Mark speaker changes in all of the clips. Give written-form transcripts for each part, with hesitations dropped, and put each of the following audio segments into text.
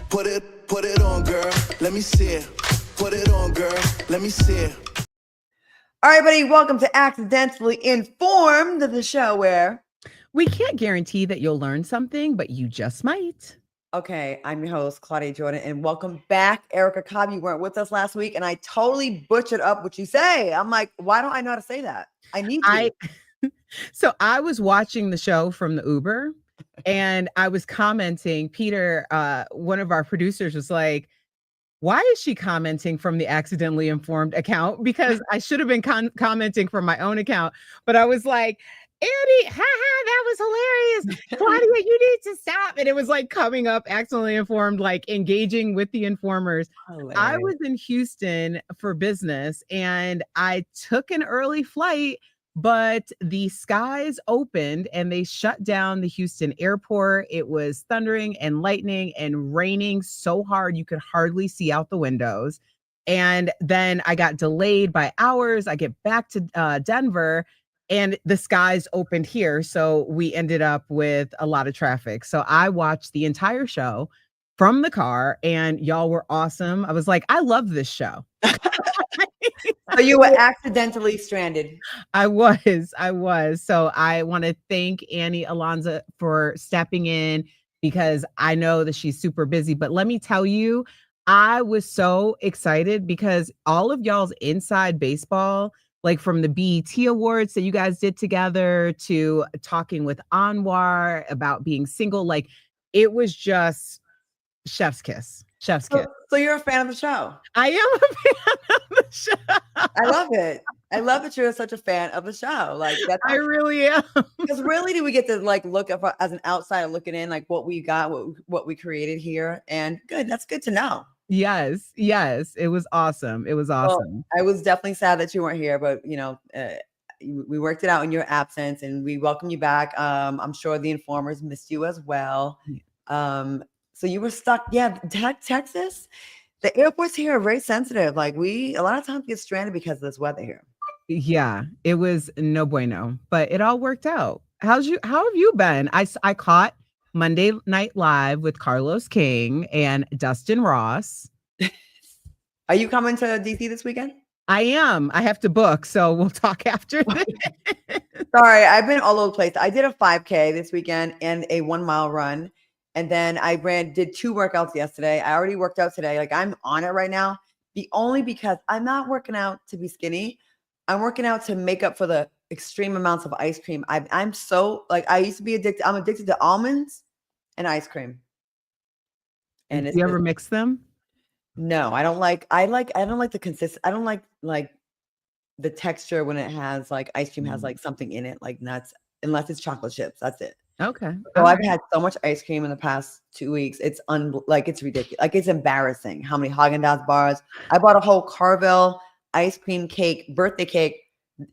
Speaker 1: Put it on, girl. Let me see it. Put it on, girl. Let me see it.
Speaker 2: All right, everybody, welcome to Accidentally Informed, the show where
Speaker 3: we can't guarantee that you'll learn something, but you just might.
Speaker 2: Okay, I'm your host, Claudia Jordan, and welcome back, Erica Cobb. You weren't with us last week, and I totally butchered up what you say. I'm like, why don't I know how to say that? I need to.
Speaker 3: So I was watching the show from the Uber, and I was commenting. Peter, one of our producers, was like, why is she commenting from the Accidentally Informed account? Because I should have been commenting from my own account. But I was like, Annie, that was hilarious. Claudia, you need to stop. And it was like coming up, Accidentally Informed, like engaging with the informers. Hilarious. I was in Houston for business, and I took an early flight, but the skies opened and they shut down the Houston airport. It was thundering and lightning and raining so hard you could hardly see out the windows. And then I got delayed by hours. I get back to Denver, and the skies opened here. So we ended up with a lot of traffic. So I watched the entire show from the car, and y'all were awesome. I was like, I love this show.
Speaker 2: So you were accidentally stranded.
Speaker 3: I was. So I want to thank Annie Alonso for stepping in, because I know that she's super busy. But let me tell you, I was so excited because all of y'all's inside baseball, like from the BET Awards that you guys did together to talking with Anwar about being single, like it was just chef's kiss. Chef's kiss.
Speaker 2: So you're a fan of the show.
Speaker 3: I am a fan of the show.
Speaker 2: I love it. I love that you're such a fan of the show. Like that's
Speaker 3: I really am.
Speaker 2: Because really, do we get to like look up as an outsider looking in, like what we got, what we created here, and good. That's good to know.
Speaker 3: Yes, it was awesome. It was awesome.
Speaker 2: Well, I was definitely sad that you weren't here, but you know, we worked it out in your absence, and we welcome you back. I'm sure the informers missed you as well. So you were stuck. Yeah, Texas. The airports here are very sensitive. Like a lot of times get stranded because of this weather here.
Speaker 3: Yeah, it was no bueno, but it all worked out. How have you been? I caught Monday Night Live with Carlos King and Dustin Ross.
Speaker 2: Are you coming to DC this weekend?
Speaker 3: I am. I have to book, so we'll talk after this.
Speaker 2: Sorry, I've been all over the place. I did a 5K this weekend and a 1 mile run. And then I did 2 workouts yesterday. I already worked out today. Like I'm on it right now. Only because I'm not working out to be skinny. I'm working out to make up for the extreme amounts of ice cream. I'm so like, I used to be addicted. I'm addicted to almonds and ice cream. And
Speaker 3: do you ever mix them?
Speaker 2: No, I don't like the consist. I don't like the texture when it has like ice cream has like something in it, like nuts, unless it's chocolate chips. That's it.
Speaker 3: Okay.
Speaker 2: So I've had so much ice cream in the past 2 weeks. It's it's ridiculous. Like it's embarrassing how many Haagen-Dazs bars. I bought a whole Carvel ice cream cake, birthday cake.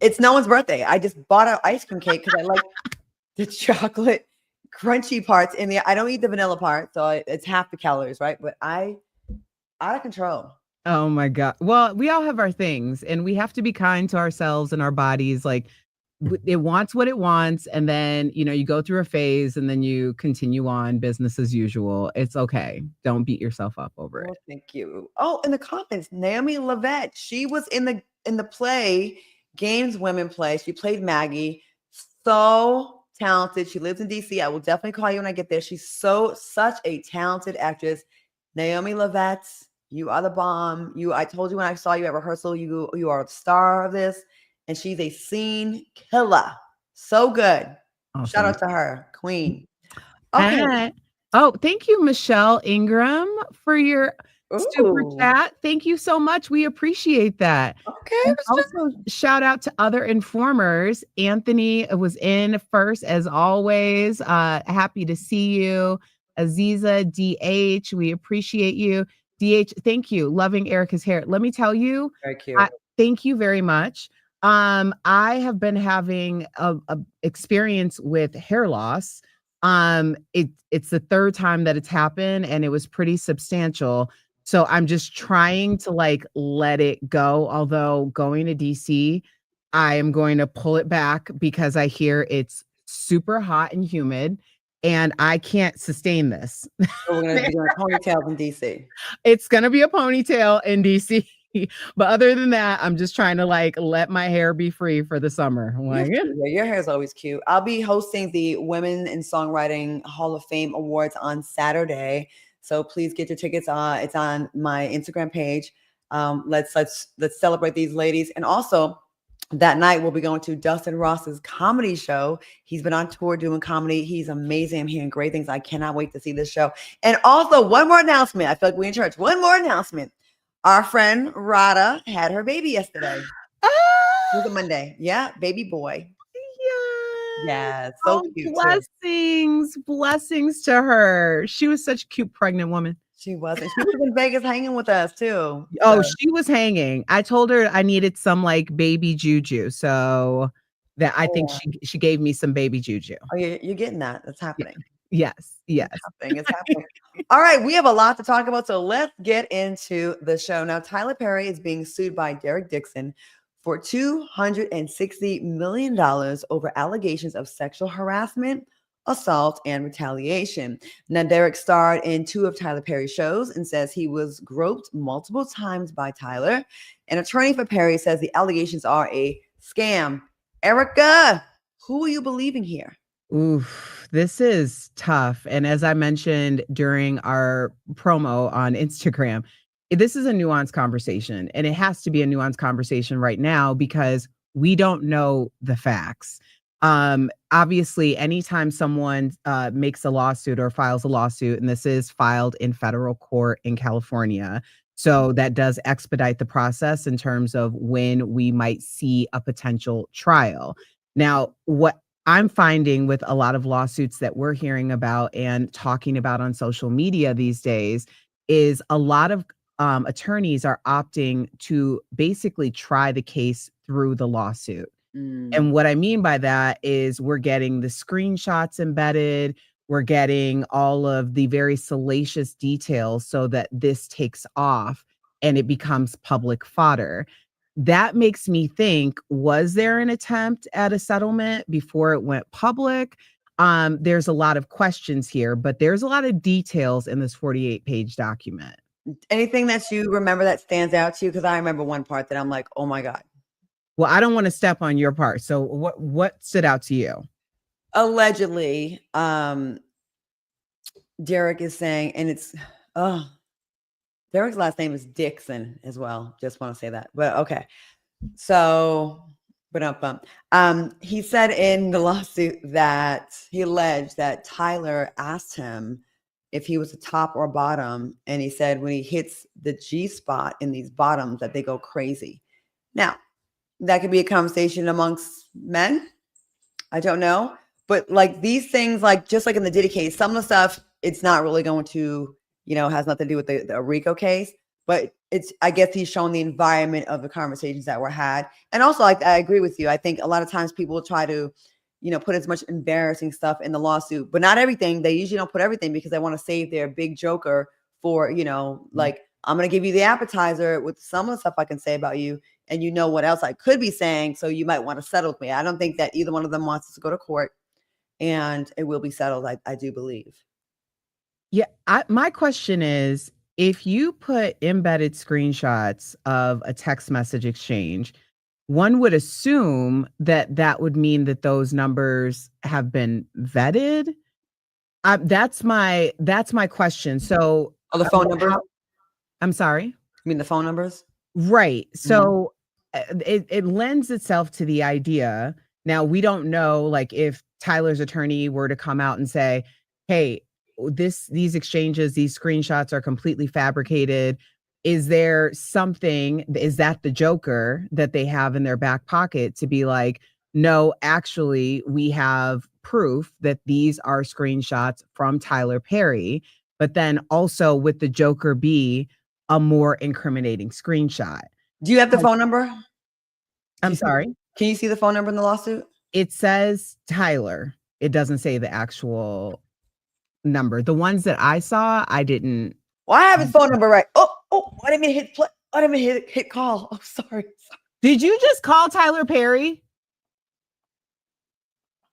Speaker 2: It's no one's birthday. I just bought an ice cream cake because I like the chocolate crunchy parts in there. I don't eat the vanilla part, so it's half the calories, right? But out of control.
Speaker 3: Oh my God. Well, we all have our things, and we have to be kind to ourselves and our bodies. Like it wants what it wants, and then you go through a phase, and then you continue on business as usual. It's okay. Don't beat yourself up over it.
Speaker 2: Thank you. Oh, in the comments, Naomi Lavette, she was in the play, Games Women play. She played Maggie. So talented. She lives in DC. I will definitely call you when I get there. She's such a talented actress. Naomi Lavette, you are the bomb. I told you when I saw you at rehearsal, you are the star of this. And she's a scene killer. So good. Awesome. Shout out to her, queen.
Speaker 3: Okay. Oh, thank you, Michelle Ingram, for your super chat. Thank you so much. We appreciate that.
Speaker 2: Okay.
Speaker 3: And also, shout out to other informers. Anthony was in first, as always. Happy to see you. Aziza DH, we appreciate you. DH, thank you. Loving Erica's hair. Let me tell you.
Speaker 2: Very cute.
Speaker 3: Thank you very much. I have been having a experience with hair loss. It's the 3rd time that it's happened, and it was pretty substantial. So I'm just trying to let it go. Although going to DC, I am going to pull it back because I hear it's super hot and humid. and I can't sustain this.
Speaker 2: So we're going to be doing ponytails in DC.
Speaker 3: It's going to be a ponytail in DC. But other than that, I'm just trying to like let my hair be free for the summer. I'm like,
Speaker 2: Yeah, your hair is always cute. I'll be hosting the Women in Songwriting Hall of Fame Awards on Saturday. So please get your tickets. It's on my Instagram page. Let's celebrate these ladies. And also that night we'll be going to Dustin Ross's comedy show. He's been on tour doing comedy. He's amazing. I'm hearing great things. I cannot wait to see this show. And also one more announcement. I feel like we're in church. One more announcement. Our friend Rada had her baby yesterday. It was a Monday. Yeah, baby boy. Yeah, so cute.
Speaker 3: Blessings to her. She was such a cute pregnant woman.
Speaker 2: She was. And she was in Vegas hanging with us too.
Speaker 3: Oh, she was hanging. I told her I needed some like baby juju. So that I think she gave me some baby juju.
Speaker 2: Oh, you're getting that. That's happening.
Speaker 3: Yes.
Speaker 2: It's happening. All right, we have a lot to talk about, so let's get into the show. Now, Tyler Perry is being sued by Derek Dixon for $260 million over allegations of sexual harassment, assault, and retaliation. Now, Derek starred in 2 of Tyler Perry's shows and says he was groped multiple times by Tyler. An attorney for Perry says the allegations are a scam. Erica, who are you believing here?
Speaker 3: Oof, this is tough. And as I mentioned during our promo on Instagram, this is a nuanced conversation, and it has to be a nuanced conversation right now because we don't know the facts. Obviously, anytime someone makes a lawsuit or files a lawsuit, and this is filed in federal court in California, so that does expedite the process in terms of when we might see a potential trial. Now, what I'm finding with a lot of lawsuits that we're hearing about and talking about on social media these days is a lot of attorneys are opting to basically try the case through the lawsuit. And what I mean by that is we're getting the screenshots embedded. We're getting all of the very salacious details so that this takes off and it becomes public fodder. That makes me think, was there an attempt at a settlement before it went public? There's a lot of questions here, but there's a lot of details in this 48-page document.
Speaker 2: Anything that you remember that stands out to you? Because I remember one part that I'm like, oh my God.
Speaker 3: Well, I don't want to step on your part. So what stood out to you?
Speaker 2: Allegedly, Derek is saying, and it's, Derek's last name is Dixon as well. Just want to say that. But okay. So, he said in the lawsuit that he alleged that Tyler asked him if he was a top or bottom. And he said when he hits the G spot in these bottoms that they go crazy. Now, that could be a conversation amongst men. I don't know. But like these things, like just like in the Diddy case, some of the stuff, it's not really going to, has nothing to do with the RICO case. But I guess he's shown the environment of the conversations that were had. And also, I agree with you. I think a lot of times people try to, put as much embarrassing stuff in the lawsuit, but not everything. They usually don't put everything because they want to save their big joker for, like, I'm going to give you the appetizer with some of the stuff I can say about you. And you know what else I could be saying. So you might want to settle with me. I don't think that either one of them wants us to go to court, and it will be settled. I do believe.
Speaker 3: Yeah. My question is, if you put embedded screenshots of a text message exchange, one would assume that that would mean that those numbers have been vetted. That's my question. So,
Speaker 2: the phone number.
Speaker 3: I'm sorry.
Speaker 2: You mean the phone numbers? Right.
Speaker 3: So it lends itself to the idea. Now, we don't know, like, if Tyler's attorney were to come out and say, hey, these exchanges, these screenshots are completely fabricated. Is there something, is that the joker that they have in their back pocket to be like, no, actually, we have proof that these are screenshots from Tyler Perry, but then also with the joker be a more incriminating screenshot.
Speaker 2: Do you have the phone number?
Speaker 3: I'm sorry.
Speaker 2: Can you see the phone number in the lawsuit?
Speaker 3: It says Tyler. It doesn't say the actual number. The ones that I saw, I didn't.
Speaker 2: Well, I have his phone number right. Oh, I didn't mean to hit play. I didn't mean to hit call. Oh, sorry.
Speaker 3: Did you just call Tyler Perry?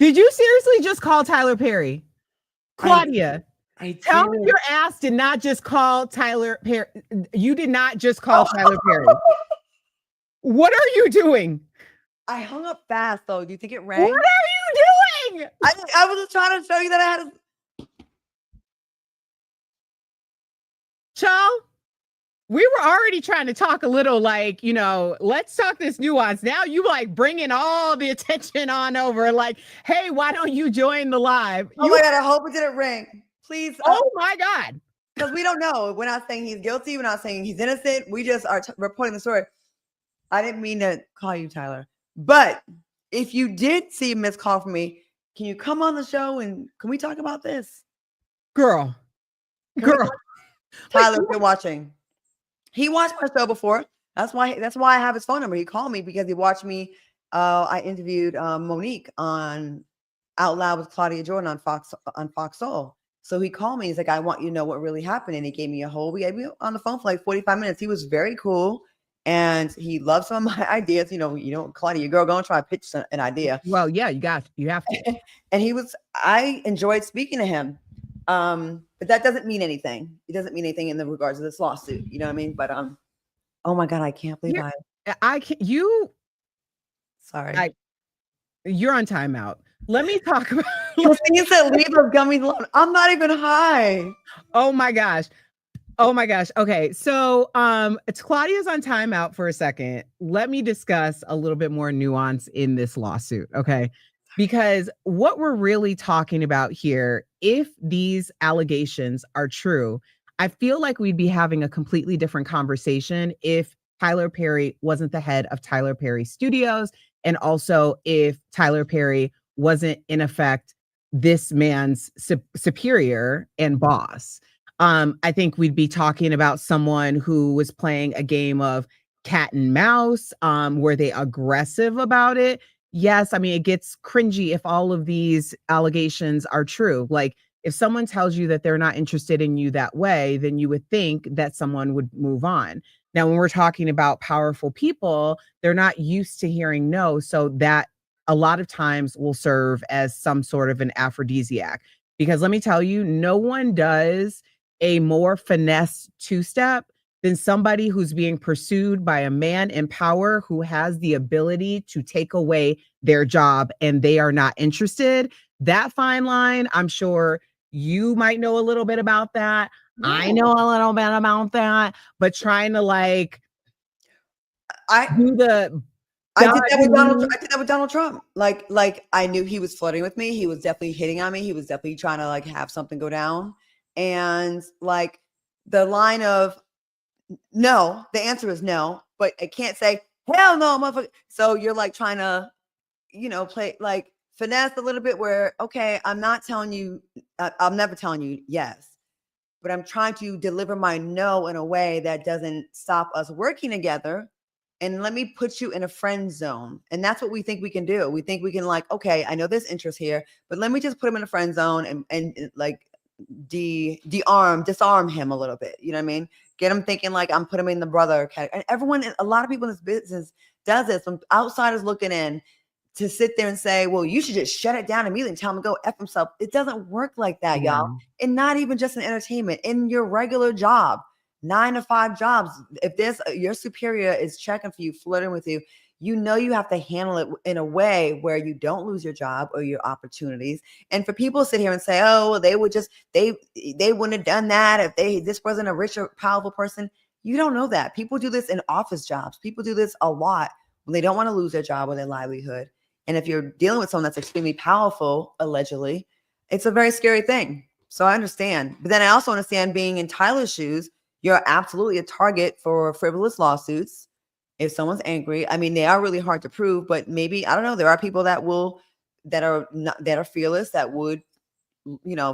Speaker 3: Did you seriously just call Tyler Perry? Claudia,
Speaker 2: I
Speaker 3: tell me
Speaker 2: did.
Speaker 3: your ass did not just call Tyler Perry. You did not just call Tyler Perry. What are you doing?
Speaker 2: I hung up fast though. Do you think it
Speaker 3: What
Speaker 2: rang?
Speaker 3: are you doing?
Speaker 2: I was just trying to show you that I had a
Speaker 3: Child, we were already trying to talk a little like, let's talk this nuance. Now you like bringing all the attention on over like, hey, why don't you join the live?
Speaker 2: Oh my God, I hope it didn't ring. Please.
Speaker 3: Oh my God.
Speaker 2: Because we don't know. We're not saying he's guilty. We're not saying he's innocent. We just are reporting the story. I didn't mean to call you Tyler. But if you did see a missed call from me, can you come on the show and can we talk about this?
Speaker 3: Girl.
Speaker 2: Tyler, if you're watching. He watched my show before. That's why I have his phone number. He called me because he watched me. I interviewed Monique on Out Loud with Claudia Jordan on Fox Soul. So he called me. He's like, I want you to know what really happened. And he gave me we gave me on the phone for like 45 minutes. He was very cool. And he loved some of my ideas. Claudia, your girl going to try to pitch an idea.
Speaker 3: Well, yeah, you have to.
Speaker 2: And I enjoyed speaking to him. But that doesn't mean anything. It doesn't mean anything in the regards of this lawsuit. You know what I mean? But oh my God, I can't believe sorry.
Speaker 3: You're on timeout. Let me talk about
Speaker 2: Christine said leave those gummies alone. I'm not even high.
Speaker 3: Oh my gosh. Okay. So it's Claudia's on timeout for a second. Let me discuss a little bit more nuance in this lawsuit. Okay. Because what we're really talking about here, if these allegations are true, I feel like we'd be having a completely different conversation if Tyler Perry wasn't the head of Tyler Perry Studios, and also if Tyler Perry wasn't in effect this man's superior and boss. I think we'd be talking about someone who was playing a game of cat and mouse. Were they aggressive about it? Yes. I mean, it gets cringy if all of these allegations are true. Like if someone tells you that they're not interested in you that way, then you would think that someone would move on. Now, when we're talking about powerful people, they're not used to hearing no. So that a lot of times will serve as some sort of an aphrodisiac. Because let me tell you, no one does a more finesse two-step than somebody who's being pursued by a man in power who has the ability to take away their job and they are not interested. That fine line, I'm sure you might know a little bit about that. No. I know a little bit about that, but trying to like
Speaker 2: I did that with Donald Trump. Like I knew he was flirting with me. He was definitely hitting on me. He was definitely trying to like have something go down. And like the line of no, the answer is no, but I can't say hell no, motherfucker. So you're like trying to, play like finesse a little bit where, okay, I'm not telling you, I'm never telling you yes, but I'm trying to deliver my no in a way that doesn't stop us working together. And let me put you in a friend zone. And that's what we think we can do. We think we can like, okay, I know there's interest here, but let me just put him in a friend zone and like disarm him a little bit. You know what I mean? Get him thinking like I'm putting him in the brother category. And a lot of people in this business does this. When outsiders looking in to sit there and say, well, you should just shut it down immediately and tell him to go F himself. It doesn't work like that, y'all. And not even just in entertainment, in your regular job, 9 to 5 jobs. If your superior is checking for you, flirting with you, you have to handle it in a way where you don't lose your job or your opportunities. And for people to sit here and say, oh, they wouldn't have done that if this wasn't a rich or powerful person. You don't know that. People do this in office jobs. People do this a lot when they don't want to lose their job or their livelihood. And if you're dealing with someone that's extremely powerful, allegedly, it's a very scary thing. So I understand. But then I also understand being in Tyler's shoes, you're absolutely a target for frivolous lawsuits. If someone's angry, I mean, they are really hard to prove, but maybe, I don't know, there are people that are fearless, that would,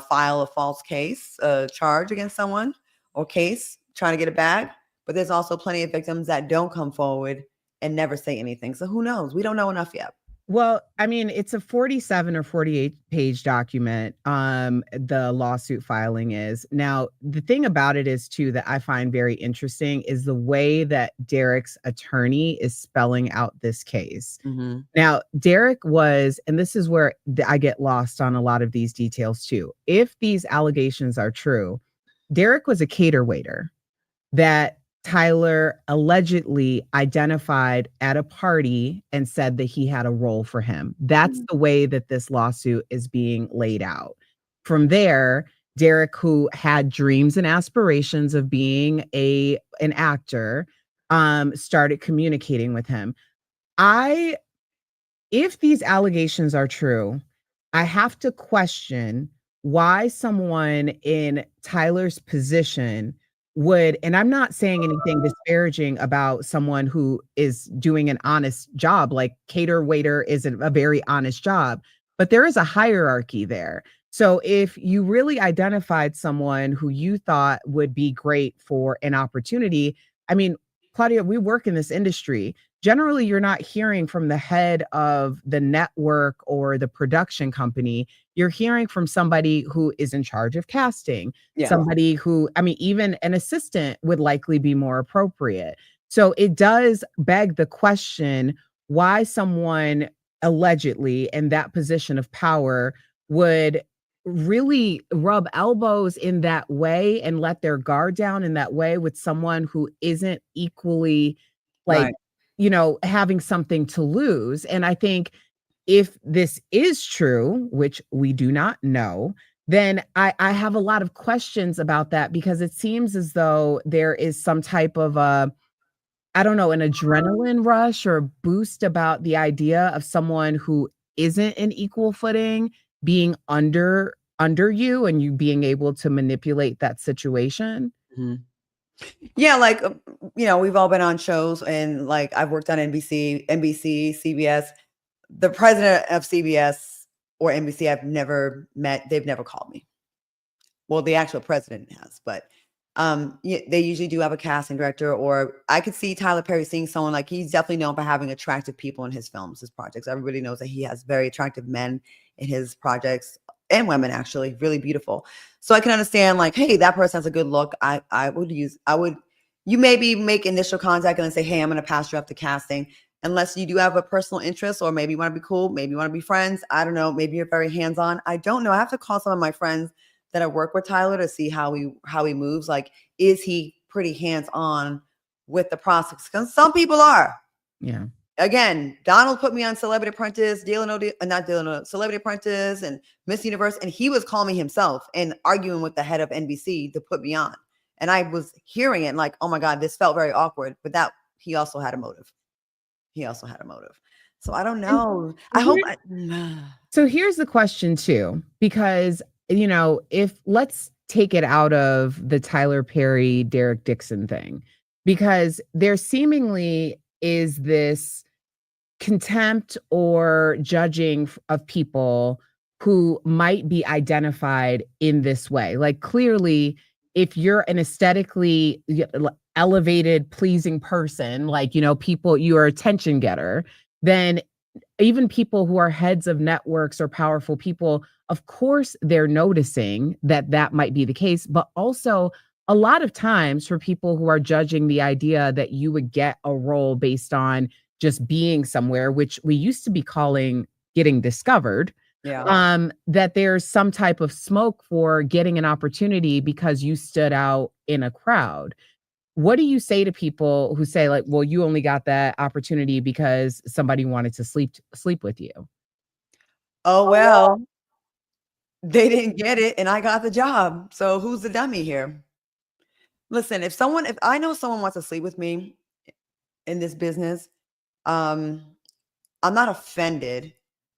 Speaker 2: file a false case, charge against someone or case trying to get it back. But there's also plenty of victims that don't come forward and never say anything. So who knows? We don't know enough yet.
Speaker 3: Well, I mean, it's a 47 or 48 page document. The lawsuit filing is. Now, the thing about it is too that I find very interesting is the way that Derek's attorney is spelling out this case.
Speaker 2: Mm-hmm.
Speaker 3: Now, Derek was, and this is where I get lost on a lot of these details too. If these allegations are true, Derek was a cater waiter that Tyler allegedly identified at a party and said that he had a role for him. That's the way that this lawsuit is being laid out. From there, Derek, who had dreams and aspirations of being an actor, started communicating with him. If these allegations are true, I have to question why someone in Tyler's position would, and I'm not saying anything disparaging about someone who is doing an honest job, like cater waiter is a very honest job, but there is a hierarchy there. So if you really identified someone who you thought would be great for an opportunity, I mean, Claudia, we work in this industry. Generally, you're not hearing from the head of the network or the production company. You're hearing from somebody who is in charge of casting, somebody who, I mean, even an assistant would likely be more appropriate. So it does beg the question why someone allegedly in that position of power would really rub elbows in that way and let their guard down in that way with someone who isn't equally like,
Speaker 2: Right.
Speaker 3: having something to lose. And I think if this is true, which we do not know, then I have a lot of questions about that because it seems as though there is some type of I don't know, an adrenaline rush or boost about the idea of someone who isn't in equal footing being under you and you being able to manipulate that situation.
Speaker 2: Mhm. Yeah, like we've all been on shows, and like I've worked on NBC, CBS. The president of CBS or NBC, I've never met. They've never called me. Well, the actual president has, but they usually do have a casting director, or I could see Tyler Perry seeing someone like he's definitely known for having attractive people in his films, his projects. Everybody knows that he has very attractive men in his projects and women, actually, really beautiful. So I can understand, like, hey, that person has a good look. You maybe make initial contact and then say, hey, I'm going to pass you up to casting. Unless you do have a personal interest, or maybe you want to be cool, maybe you want to be friends. I don't know. Maybe you're very hands-on. I don't know. I have to call some of my friends that I work with Tyler to see how he moves. Like, is he pretty hands-on with the process? Because some people are.
Speaker 3: Yeah.
Speaker 2: Again, Donald put me on Celebrity Apprentice, Celebrity Apprentice and Miss Universe, and he was calling me himself and arguing with the head of NBC to put me on. And I was hearing it like, oh my God, this felt very awkward. But that he also had a motive. So I don't know.
Speaker 3: So here's the question too, because if let's take it out of the Tyler Perry, Derek Dixon thing, because there seemingly is this contempt or judging of people who might be identified in this way. Like clearly, if you're an aesthetically elevated, pleasing person, like, people, you're attention getter, then even people who are heads of networks or powerful people, of course, they're noticing that might be the case. But also, a lot of times for people who are judging the idea that you would get a role based on just being somewhere, which we used to be calling getting discovered, that there's some type of smoke for getting an opportunity because you stood out in a crowd. What do you say to people who say like, well, you only got that opportunity because somebody wanted to sleep with you?
Speaker 2: Oh, well, they didn't get it and I got the job. So who's the dummy here? Listen, if I know someone wants to sleep with me in this business, I'm not offended,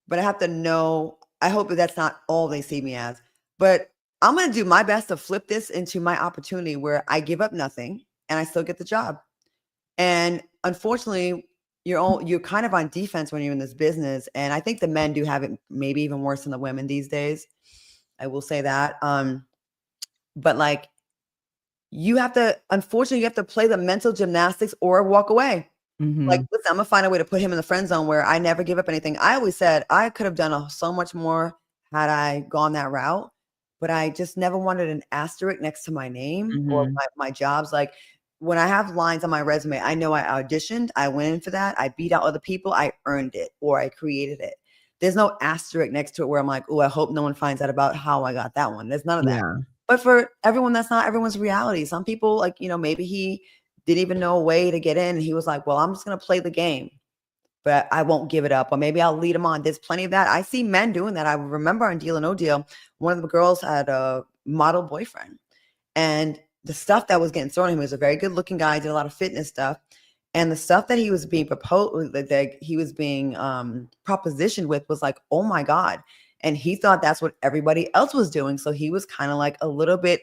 Speaker 2: but I have to know, I hope that that's not all they see me as. But I'm going to do my best to flip this into my opportunity where I give up nothing and I still get the job. And unfortunately, you're kind of on defense when you're in this business. And I think the men do have it maybe even worse than the women these days. I will say that. But like, unfortunately, you have to play the mental gymnastics or walk away. Like,
Speaker 3: Mhm.
Speaker 2: listen, I'm gonna find a way to put him in the friend zone where I never give up anything. I always said I could have done so much more had I gone that route, but I just never wanted an asterisk next to my name or
Speaker 3: Mhm.
Speaker 2: my jobs. Like when I have lines on my resume, I know I auditioned, I went in for that, I beat out other people, I earned it, or I created it. There's no asterisk next to it where I'm like, oh, I hope no one finds out about how I got that one. There's none of that.
Speaker 3: Yeah.
Speaker 2: But for everyone, that's not everyone's reality. Some people, like, maybe he didn't even know a way to get in. And he was like, well, I'm just going to play the game, but I won't give it up. Or maybe I'll lead him on. There's plenty of that. I see men doing that. I remember on Deal or No Deal, one of the girls had a model boyfriend. And the stuff that was getting thrown at him, he was a very good looking guy, did a lot of fitness stuff. And the stuff that he was being proposed, that he was being propositioned with was like, oh my God. And he thought that's what everybody else was doing. So he was kind of like a little bit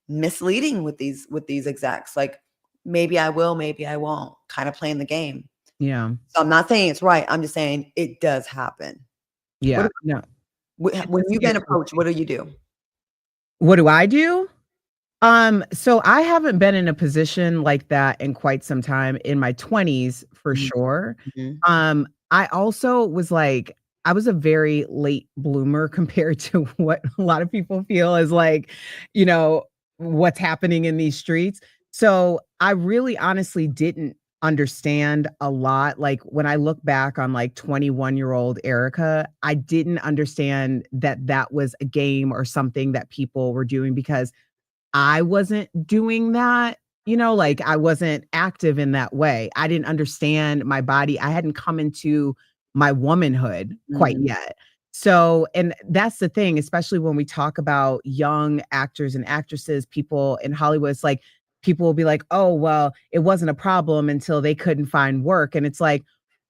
Speaker 2: misleading with these execs. Like, maybe I will, maybe I won't, kind of playing the game.
Speaker 3: Yeah.
Speaker 2: So I'm not saying it's right. I'm just saying it does happen.
Speaker 3: Yeah.
Speaker 2: What
Speaker 3: No.
Speaker 2: when you've been approached, what do you do?
Speaker 3: What do I do? So I haven't been in a position like that in quite some time, in my 20s for sure.
Speaker 2: Mhm.
Speaker 3: I also was like, I was a very late bloomer compared to what a lot of people feel is like, you know, what's happening in these streets. So I really honestly didn't understand a lot. Like when I look back on like 21-year-old Erica, I didn't understand that that was a game or something that people were doing because I wasn't doing that, like I wasn't active in that way. I didn't understand my body. I hadn't come into my womanhood quite
Speaker 2: Mhm.
Speaker 3: yet. So, and that's the thing, especially when we talk about young actors and actresses, people in Hollywood, it's like people will be like, oh, well, it wasn't a problem until they couldn't find work. And it's like,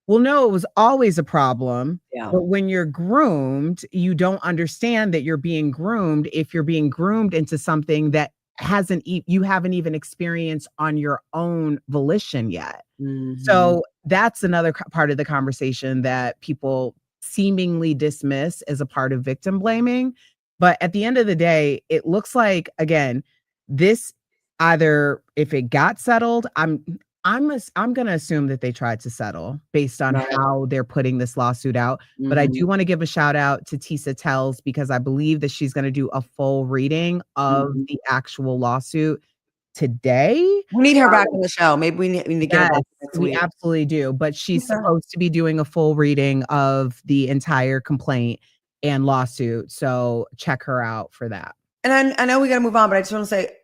Speaker 3: well, no, it was always a problem.
Speaker 2: Yeah.
Speaker 3: But when you're groomed, you don't understand that you're being groomed if you're being groomed into something that you haven't even experienced on your own volition yet.
Speaker 2: Mhm.
Speaker 3: So that's another part of the conversation that people seemingly dismiss as a part of victim blaming. But at the end of the day, it looks like, again, this either if it got settled, I'm going to assume that they tried to settle based on
Speaker 2: Right.
Speaker 3: how they're putting this lawsuit out. But I
Speaker 2: Mhm.
Speaker 3: do want to give a shout out to Tisa Tells because I believe that she's going to do a full reading of
Speaker 2: Mhm.
Speaker 3: the actual lawsuit today.
Speaker 2: We need her back on the show. Maybe we need to get her
Speaker 3: Yes,
Speaker 2: back next
Speaker 3: we
Speaker 2: week.
Speaker 3: absolutely do, but she's
Speaker 2: Okay.
Speaker 3: supposed to be doing a full reading of the entire complaint and lawsuit, so check her out for that.
Speaker 2: And I know we got to move on, but I just want to say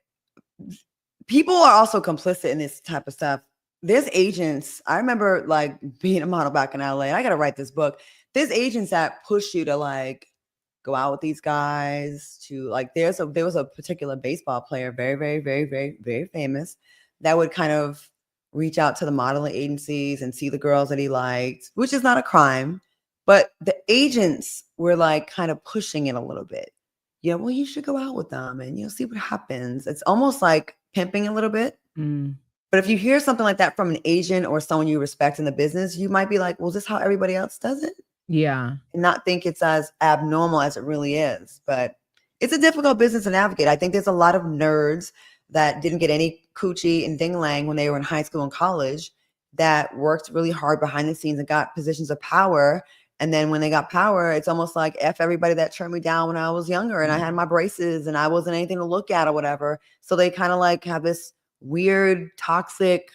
Speaker 2: people are also complicit in this type of stuff. There's agents. I remember like being a model back in LA. I got to write this book. There's agents that push you to like go out with these guys. To like, there was a particular baseball player, very, very, very, very, very famous, that would kind of reach out to the modeling agencies and see the girls that he liked, which is not a crime, but the agents were like kind of pushing it a little bit. Well, you should go out with them and see what happens. It's almost like pimping a little bit.
Speaker 3: Mm,
Speaker 2: But if you hear something like that from an agent or someone you respect in the business, you might be like, well, is this how everybody else does it?
Speaker 3: yeah,
Speaker 2: And not think it's as abnormal as it really is. But it's a difficult business to navigate. I think there's a lot of nerds that didn't get any coochie and ding lang when they were in high school and college that worked really hard behind the scenes and got positions of power. And then when they got power, it's almost like F everybody that turned me down when I was younger and I had my braces and I wasn't anything to look at or whatever. So they kind of like have this weird, toxic,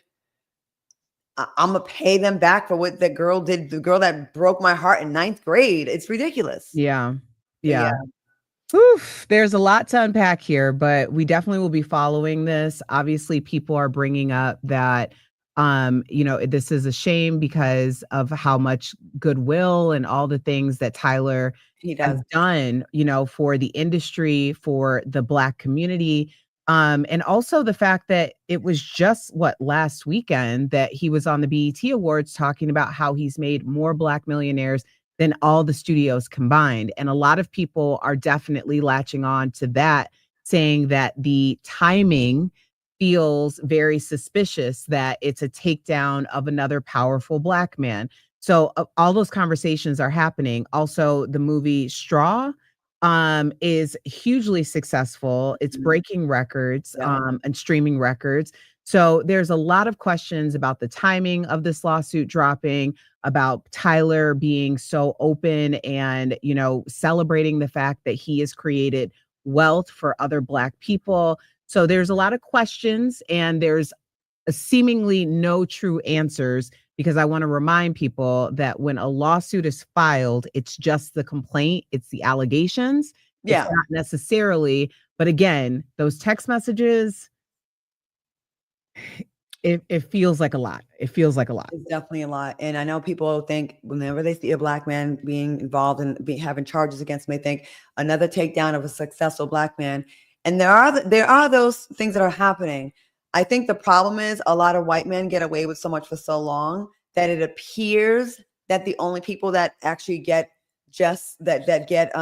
Speaker 2: I'm gonna pay them back for what the girl did, the girl that broke my heart in ninth grade. It's ridiculous.
Speaker 3: yeah,
Speaker 2: But yeah,
Speaker 3: yeah. Oof, there's a lot to unpack here, but we definitely will be following this. Obviously, people are bringing up that, this is a shame because of how much goodwill and all the things that Tyler
Speaker 2: he
Speaker 3: has
Speaker 2: does.
Speaker 3: done, for the industry, for the Black community. And also the fact that it was just last weekend that he was on the BET Awards talking about how he's made more Black millionaires than all the studios combined. And a lot of people are definitely latching on to that, saying that the timing feels very suspicious, that it's a takedown of another powerful Black man. So all those conversations are happening. Also, the movie Straw, is hugely successful. It's breaking records,
Speaker 2: Yeah.
Speaker 3: and streaming records. So there's a lot of questions about the timing of this lawsuit dropping, about Tyler being so open and, celebrating the fact that he has created wealth for other Black people. So there's a lot of questions, and there's seemingly no true answers, because I want to remind people that when a lawsuit is filed, it's just the complaint, it's the allegations. It's
Speaker 2: Yeah.
Speaker 3: not necessarily, but again, those text messages, it feels like a lot. It feels like a lot.
Speaker 2: It's definitely a lot. And I know people think whenever they see a Black man being involved in having charges against him, they think another takedown of a successful Black man. And there are those things that are happening. I think the problem is a lot of white men get away with so much for so long that it appears that the only people that actually get get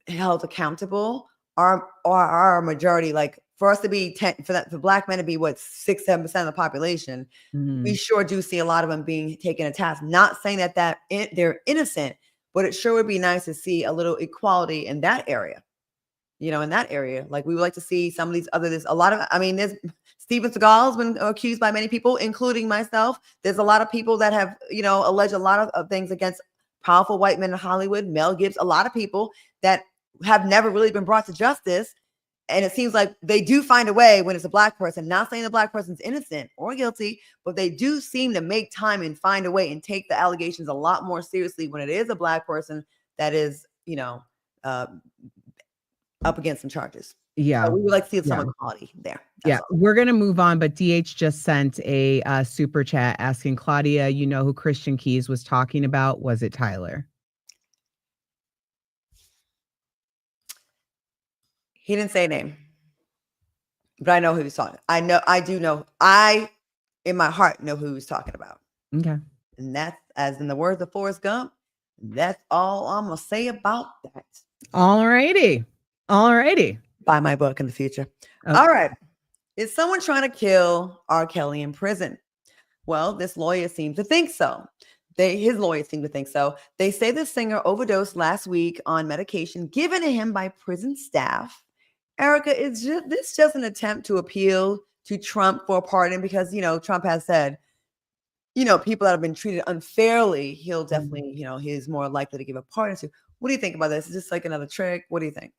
Speaker 2: held accountable are a majority. Like for us to be for Black men to be 6-7% of the population, we sure do see a lot of them being taken to task. Not saying that they're innocent, but it sure would be nice to see a little equality in that area. In that area, like we would like to see some of these other. There's a lot of. I mean, there's Steven Seagal has been accused by many people, including myself. There's a lot of people that have alleged a lot of things against powerful white men in Hollywood. Mel Gibson, a lot of people that have never really been brought to justice. And it seems like they do find a way when it's a Black person, not saying the Black person's innocent or guilty, but they do seem to make time and find a way and take the allegations a lot more seriously when it is a Black person that is, up against some charges.
Speaker 3: Yeah.
Speaker 2: So we would like to see some equality there.
Speaker 3: That's all. We're going to move on, but DH just sent a super chat asking, Claudia, you know who Christian Keys was talking about? Was it Tyler?
Speaker 2: He didn't say a name, but I know who he's talking. I do know. In my heart, know who he's talking about.
Speaker 3: Okay.
Speaker 2: And that's, as in the words of Forrest Gump, that's all I'm going to say about that.
Speaker 3: All righty.
Speaker 2: Buy my book in the future.
Speaker 3: Okay.
Speaker 2: All right. Is someone trying to kill R. Kelly in prison? Well, this lawyer seems to think so. His lawyers seem to think so. They say the singer overdosed last week on medication given to him by prison staff. Erica, is this just an attempt to appeal to Trump for a pardon? Because, Trump has said, people that have been treated unfairly, he'll definitely, he's more likely to give a pardon to. What do you think about this? Is this like another trick? What do you think?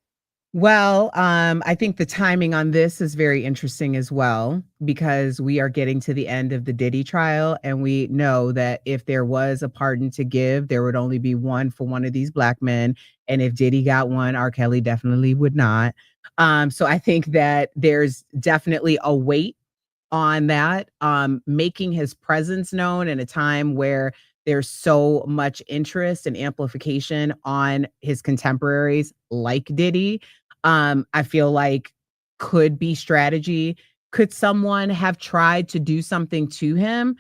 Speaker 3: Well, I think the timing on this is very interesting as well, because we are getting to the end of the Diddy trial, and we know that if there was a pardon to give, there would only be one for one of these Black men. And if Diddy got one, R. Kelly definitely would not. So I think that there's definitely a weight on that, making his presence known in a time where there's so much interest and amplification on his contemporaries like Diddy. I feel like could be strategy. Could someone have tried to do something to him?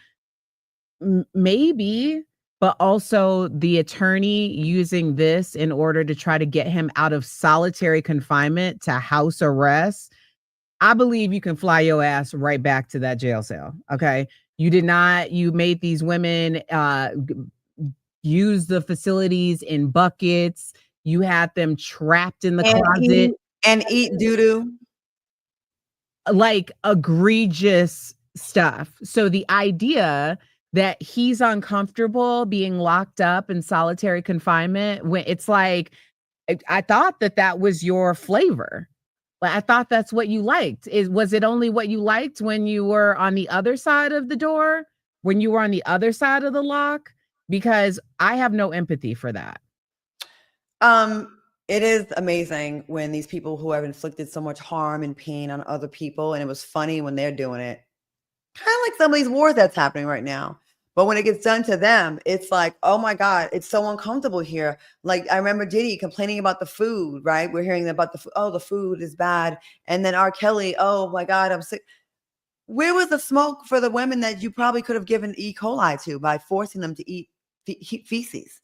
Speaker 3: Maybe, but also the attorney using this in order to try to get him out of solitary confinement to house arrest. I believe you can fly your ass right back to that jail cell. Okay. You made these women use the facilities in buckets. You had them trapped in the closet.
Speaker 2: Eat doo-doo.
Speaker 3: Like egregious stuff. So the idea that he's uncomfortable being locked up in solitary confinement, when it's like, I thought that was your flavor. But I thought that's what you liked. Was it only what you liked when you were on the other side of the door? When you were on the other side of the lock? Because I have no empathy for that.
Speaker 2: It is amazing when these people who have inflicted so much harm and pain on other people, and it was funny when they're doing it. Kind of like some of these wars that's happening right now. But when it gets done to them, it's like, oh my God, it's so uncomfortable here. Like I remember Diddy complaining about the food, right? We're hearing about the food. Oh, the food is bad. And then R. Kelly, oh my God, I'm sick. Where was the smoke for the women that you probably could have given E. coli to by forcing them to eat feces?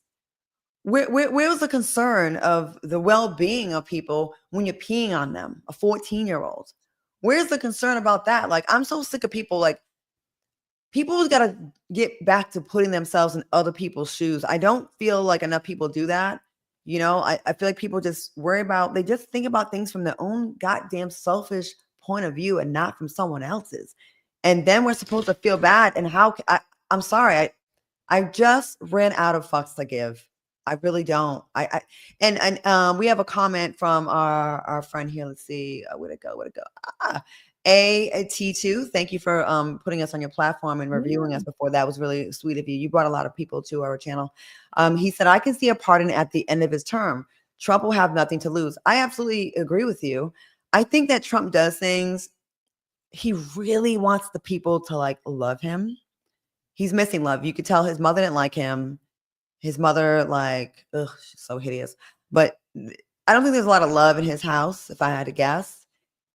Speaker 2: Where was the concern of the well-being of people when you're peeing on them, a 14-year-old? Where's the concern about that? Like, I'm so sick of people, like, people's got to get back to putting themselves in other people's shoes. I don't feel like enough people do that. You know, I feel like people just they just think about things from their own goddamn selfish point of view and not from someone else's. And then we're supposed to feel bad. And I'm sorry, I just ran out of fucks to give. I really don't. We have a comment from our friend here. Let's see. Where'd it go? AT2. Thank you for putting us on your platform and reviewing us before. That was really sweet of you. You brought a lot of people to our channel. He said, I can see a pardon at the end of his term. Trump will have nothing to lose. I absolutely agree with you. I think that Trump does things. He really wants the people to like love him. He's missing love. You could tell his mother didn't like him. His mother, like, ugh, she's so hideous. But I don't think there's a lot of love in his house, if I had to guess.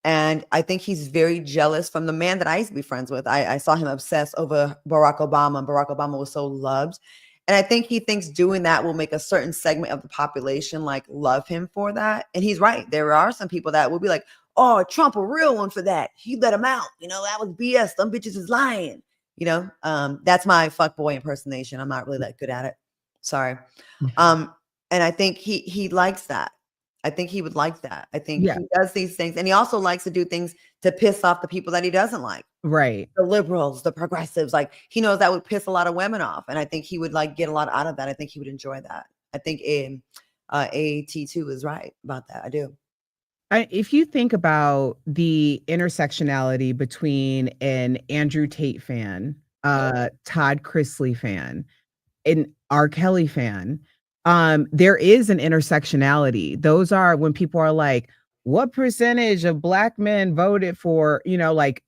Speaker 2: And I think he's very jealous from the man that I used to be friends with. I saw him obsessed over Barack Obama. Barack Obama was so loved. And I think he thinks doing that will make a certain segment of the population like love him for that. And he's right. There are some people that will be like, oh, Trump a real one for that. He let him out. You know, that was BS. Them bitches is lying. You know, that's my fuckboy impersonation. I'm not really that good at it. Sorry. And I think he likes that. I think he would like that. I think he does these things. And he also likes to do things to piss off the people that he doesn't like.
Speaker 3: Right.
Speaker 2: The liberals, the progressives. Like, he knows that would piss a lot of women off. And I think he would like get a lot out of that. I think he would enjoy that. I think AT2 is right about that. I do.
Speaker 3: If you think about the intersectionality between an Andrew Tate fan, Todd Chrisley fan, an R. Kelly fan, there is an intersectionality. Those are when people are like, what percentage of Black men voted for, you know, like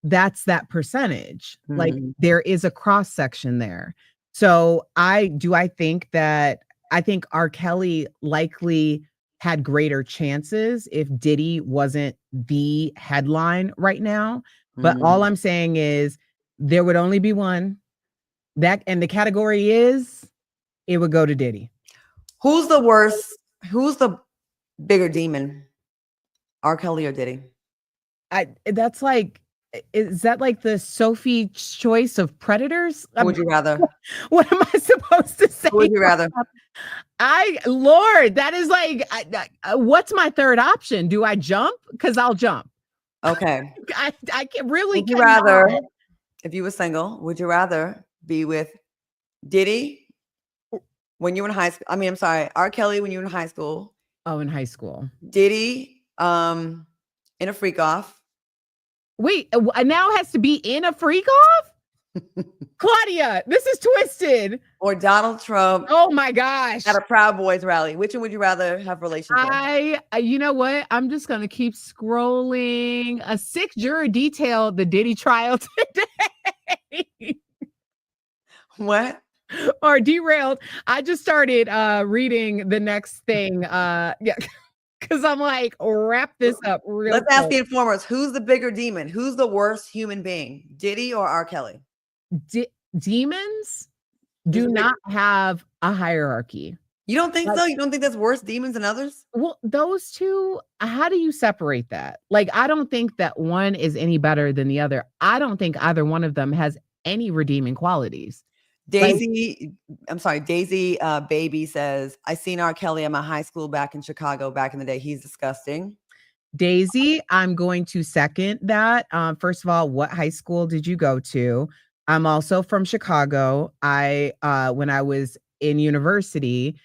Speaker 3: that's that percentage. Mm-hmm. Like there is a cross section there. So I think R. Kelly likely had greater chances if Diddy wasn't the headline right now. But all I'm saying is there would only be one. And the category is, it would go to Diddy.
Speaker 2: Who's the worst? Who's the bigger demon? R. Kelly or Diddy?
Speaker 3: That's like, is that like the Sophie choice of predators?
Speaker 2: Who would you rather?
Speaker 3: What am I supposed to say?
Speaker 2: Who would you rather?
Speaker 3: Lord, that is like, what's my third option? Do I jump? Because I'll jump.
Speaker 2: Okay.
Speaker 3: I can really.
Speaker 2: Would you rather, if you were single, would you rather be with Diddy when you were in high school? I mean, I'm sorry, R. Kelly when you were in high school.
Speaker 3: Oh, in high school.
Speaker 2: Diddy in a freak off.
Speaker 3: Wait, now it has to be in a freak off? Claudia, this is twisted.
Speaker 2: Or Donald Trump.
Speaker 3: Oh my gosh.
Speaker 2: At a Proud Boys rally. Which one would you rather have relations with?
Speaker 3: You know what? I'm just going to keep scrolling. A sick juror detailed the Diddy trial today.
Speaker 2: What?
Speaker 3: Or derailed. I just started reading the next thing. Yeah. Because I'm like, wrap this up real
Speaker 2: Let's ask the informers. Who's the bigger demon? Who's the worst human being? Diddy or R. Kelly?
Speaker 3: Demons do not have a hierarchy.
Speaker 2: You don't think so? You don't think there's worse demons than others?
Speaker 3: Well, those two, how do you separate that? Like, I don't think that one is any better than the other. I don't think either one of them has any redeeming qualities.
Speaker 2: Daisy Baby says, I seen R. Kelly at my high school back in Chicago back in the day. He's disgusting.
Speaker 3: Daisy, I'm going to second that. First of all, what high school did you go to? I'm also from Chicago. When I was in university,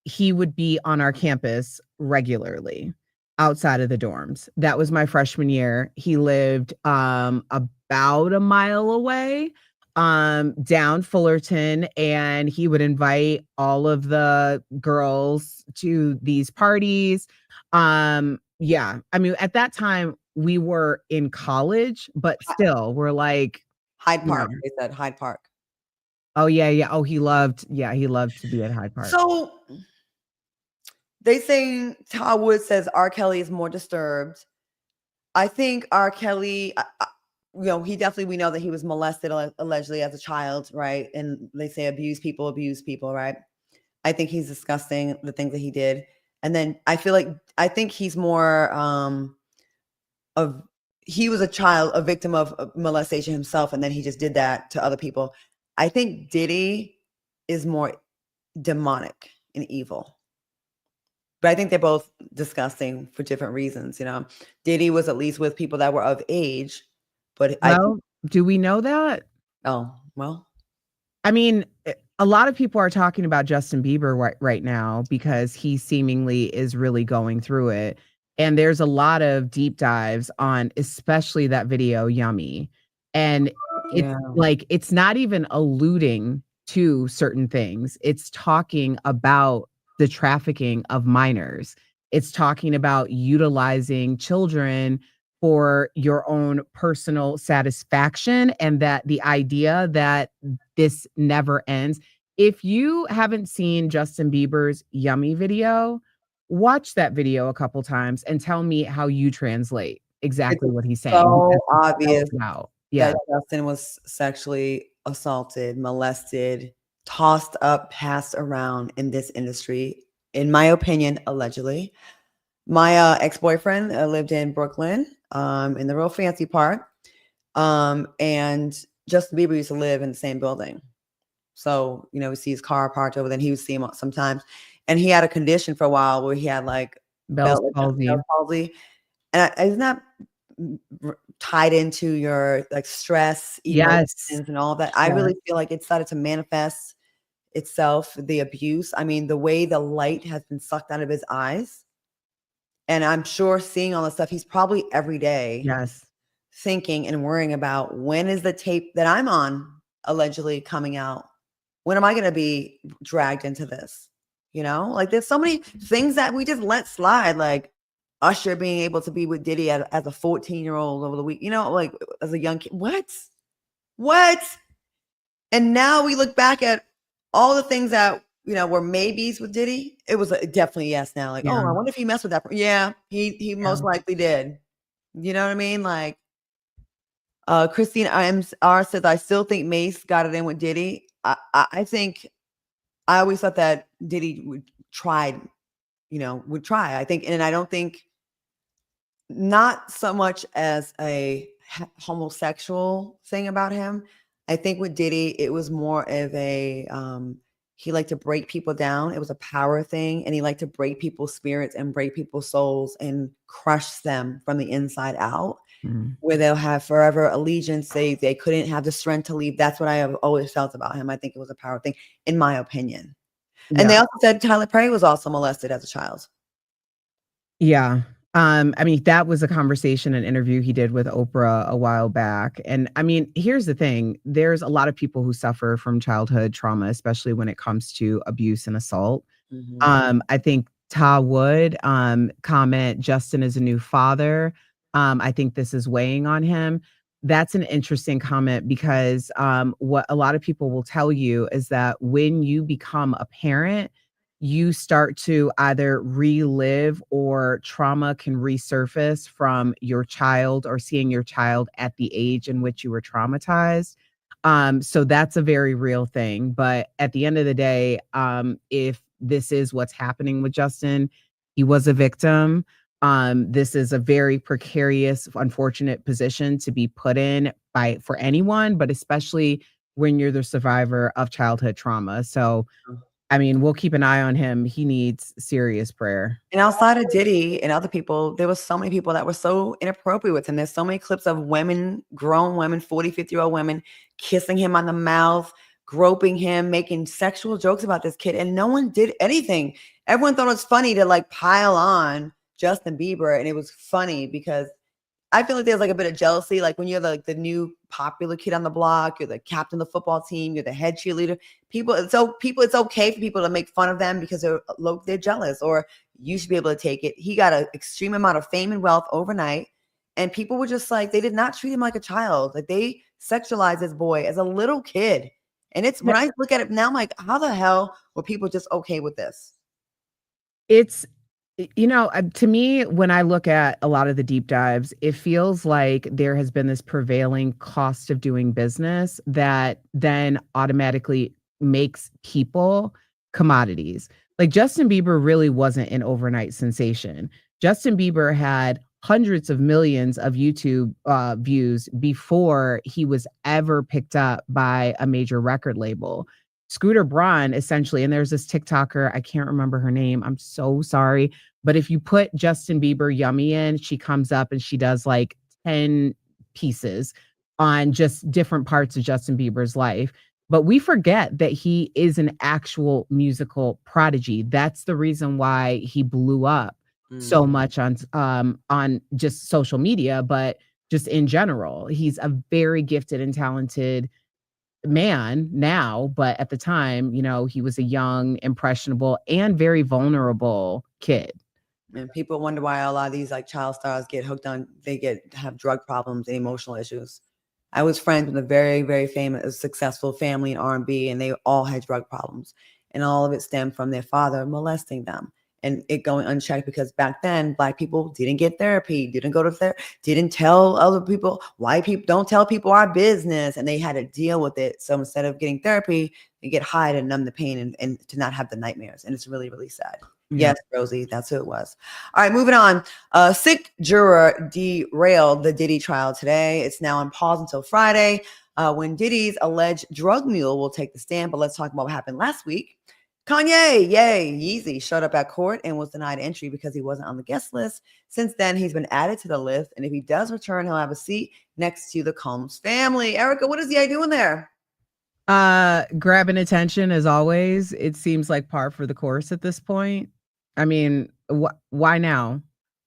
Speaker 3: he would be on our campus regularly outside of the dorms. That was my freshman year. He lived about a mile away down Fullerton, and he would invite all of the girls to these parties. Yeah, I mean, at that time we were in college, but still we're like
Speaker 2: Hyde Park. They said Hyde Park.
Speaker 3: Oh yeah. Oh, he loved to be at Hyde Park.
Speaker 2: So they saying Todd Wood says R. Kelly is more disturbed. I think R. Kelly, we know that he was molested allegedly as a child, right? And they say abuse people, right? I think he's disgusting, the things that he did. And then I think he's more he was a victim of molestation himself, and then he just did that to other people. I think Diddy is more demonic and evil. But I think they're both disgusting for different reasons. Diddy was at least with people that were of age, but
Speaker 3: Well, do we know that?
Speaker 2: oh, well,
Speaker 3: I mean, a lot of people are talking about Justin Bieber right now because he seemingly is really going through it. And there's a lot of deep dives on especially that video, Yummy. And it's
Speaker 2: yeah.
Speaker 3: like, it's not even alluding to certain things. It's talking about the trafficking of minors. It's talking about utilizing children for your own personal satisfaction, and that the idea that this never ends. If you haven't seen Justin Bieber's Yummy video, watch that video a couple times and tell me how you translate exactly
Speaker 2: It's
Speaker 3: what he's saying.
Speaker 2: so
Speaker 3: Because it's
Speaker 2: obvious
Speaker 3: spelled out. Yeah.
Speaker 2: that Justin was sexually assaulted, molested, tossed up, passed around in this industry, in my opinion, allegedly. My ex-boyfriend lived in Brooklyn, in the real fancy part. And Justin Bieber used to live in the same building. So, we see his car parked over there, and he would see him sometimes. And he had a condition for a while where he had like
Speaker 3: Bell's palsy.
Speaker 2: Bell's palsy. And it's not tied into your like stress, emotions,
Speaker 3: Yes.
Speaker 2: and all that. I really feel like it started to manifest itself, the abuse. I mean, the way the light has been sucked out of his eyes. And I'm sure seeing all the stuff, he's probably every day
Speaker 3: Yes.
Speaker 2: thinking and worrying about, when is the tape that I'm on allegedly coming out? When am I going to be dragged into this? Like there's so many things that we just let slide, like Usher being able to be with Diddy as a 14-year-old over the week, like as a young kid. What? And now we look back at all the things that, were maybes with Diddy. It was definitely yes now. Like, oh, I wonder if he messed with that. Yeah, he most likely did. You know what I mean? Like, Christine R says, I still think Mace got it in with Diddy. I think, I always thought that Diddy would try. I think, and I don't think, not so much as a homosexual thing about him. I think with Diddy, it was more of a, he liked to break people down. It was a power thing. And he liked to break people's spirits and break people's souls and crush them from the inside out, where they'll have forever allegiance. They couldn't have the strength to leave. That's what I have always felt about him. I think it was a power thing, in my opinion. And they also said Tyler Perry was also molested as a child.
Speaker 3: Yeah. I mean, that was a conversation, an interview he did with Oprah a while back. And I mean, here's the thing. There's a lot of people who suffer from childhood trauma, especially when it comes to abuse and assault. I think Ta Wood comment, Justin is a new father. I think this is weighing on him. That's an interesting comment because what a lot of people will tell you is that when you become a parent, you start to either relive, or trauma can resurface from your child, or seeing your child at the age in which you were traumatized. So that's a very real thing. But at the end of the day, if this is what's happening with Justin, he was a victim. This is a very precarious, unfortunate position to be put in for anyone, but especially when you're the survivor of childhood trauma. So I mean, we'll keep an eye on him. He needs serious prayer.
Speaker 2: And outside of Diddy and other people, there was so many people that were so inappropriate with him. There's so many clips of women, grown women, 40, 50-year-old women, kissing him on the mouth, groping him, making sexual jokes about this kid. And no one did anything. Everyone thought it was funny to like pile on Justin Bieber. And it was funny because I feel like there's like a bit of jealousy. Like when you're the new popular kid on the block, you're the captain of the football team, you're the head cheerleader. It's okay for people to make fun of them because they're jealous, or you should be able to take it. He got an extreme amount of fame and wealth overnight, and people were just like, they did not treat him like a child. Like they sexualized this boy as a little kid. And it's, when I look at it now, I'm like, how the hell were people just okay with this?
Speaker 3: It's, to me, when I look at a lot of the deep dives, it feels like there has been this prevailing cost of doing business that then automatically makes people commodities. Like Justin Bieber really wasn't an overnight sensation. Justin Bieber had hundreds of millions of YouTube views before he was ever picked up by a major record label. Scooter Braun essentially, and there's this TikToker, I can't remember her name. I'm so sorry. But if you put Justin Bieber Yummy in, she comes up and she does like 10 pieces on just different parts of Justin Bieber's life. But we forget that he is an actual musical prodigy. That's the reason why he blew up so much on just social media, but just in general. He's a very gifted and talented man now, but at the time, you know, he was a young, impressionable, and very vulnerable kid.
Speaker 2: And people wonder why a lot of these like child stars get hooked on, have drug problems and emotional issues. I was friends with a very, very famous, successful family in R&B, and they all had drug problems. And all of it stemmed from their father molesting them and it going unchecked, because back then Black people didn't get therapy, didn't go to therapy, didn't tell other people. White people don't tell people our business, and they had to deal with it. So instead of getting therapy, they get high to numb the pain and to not have the nightmares. And it's really, really sad.
Speaker 3: Yeah.
Speaker 2: Yes, Rosie, that's who it was. All right, moving on. Sick juror derailed the Diddy trial today. It's now on pause until Friday, when Diddy's alleged drug mule will take the stand. But let's talk about what happened last week. Kanye, Yeezy, showed up at court and was denied entry because he wasn't on the guest list. Since then, he's been added to the list. And if he does return, he'll have a seat next to the Combs family. Erica, what is the guy doing there?
Speaker 3: Grabbing attention as always. It seems like par for the course at this point. I mean, why now?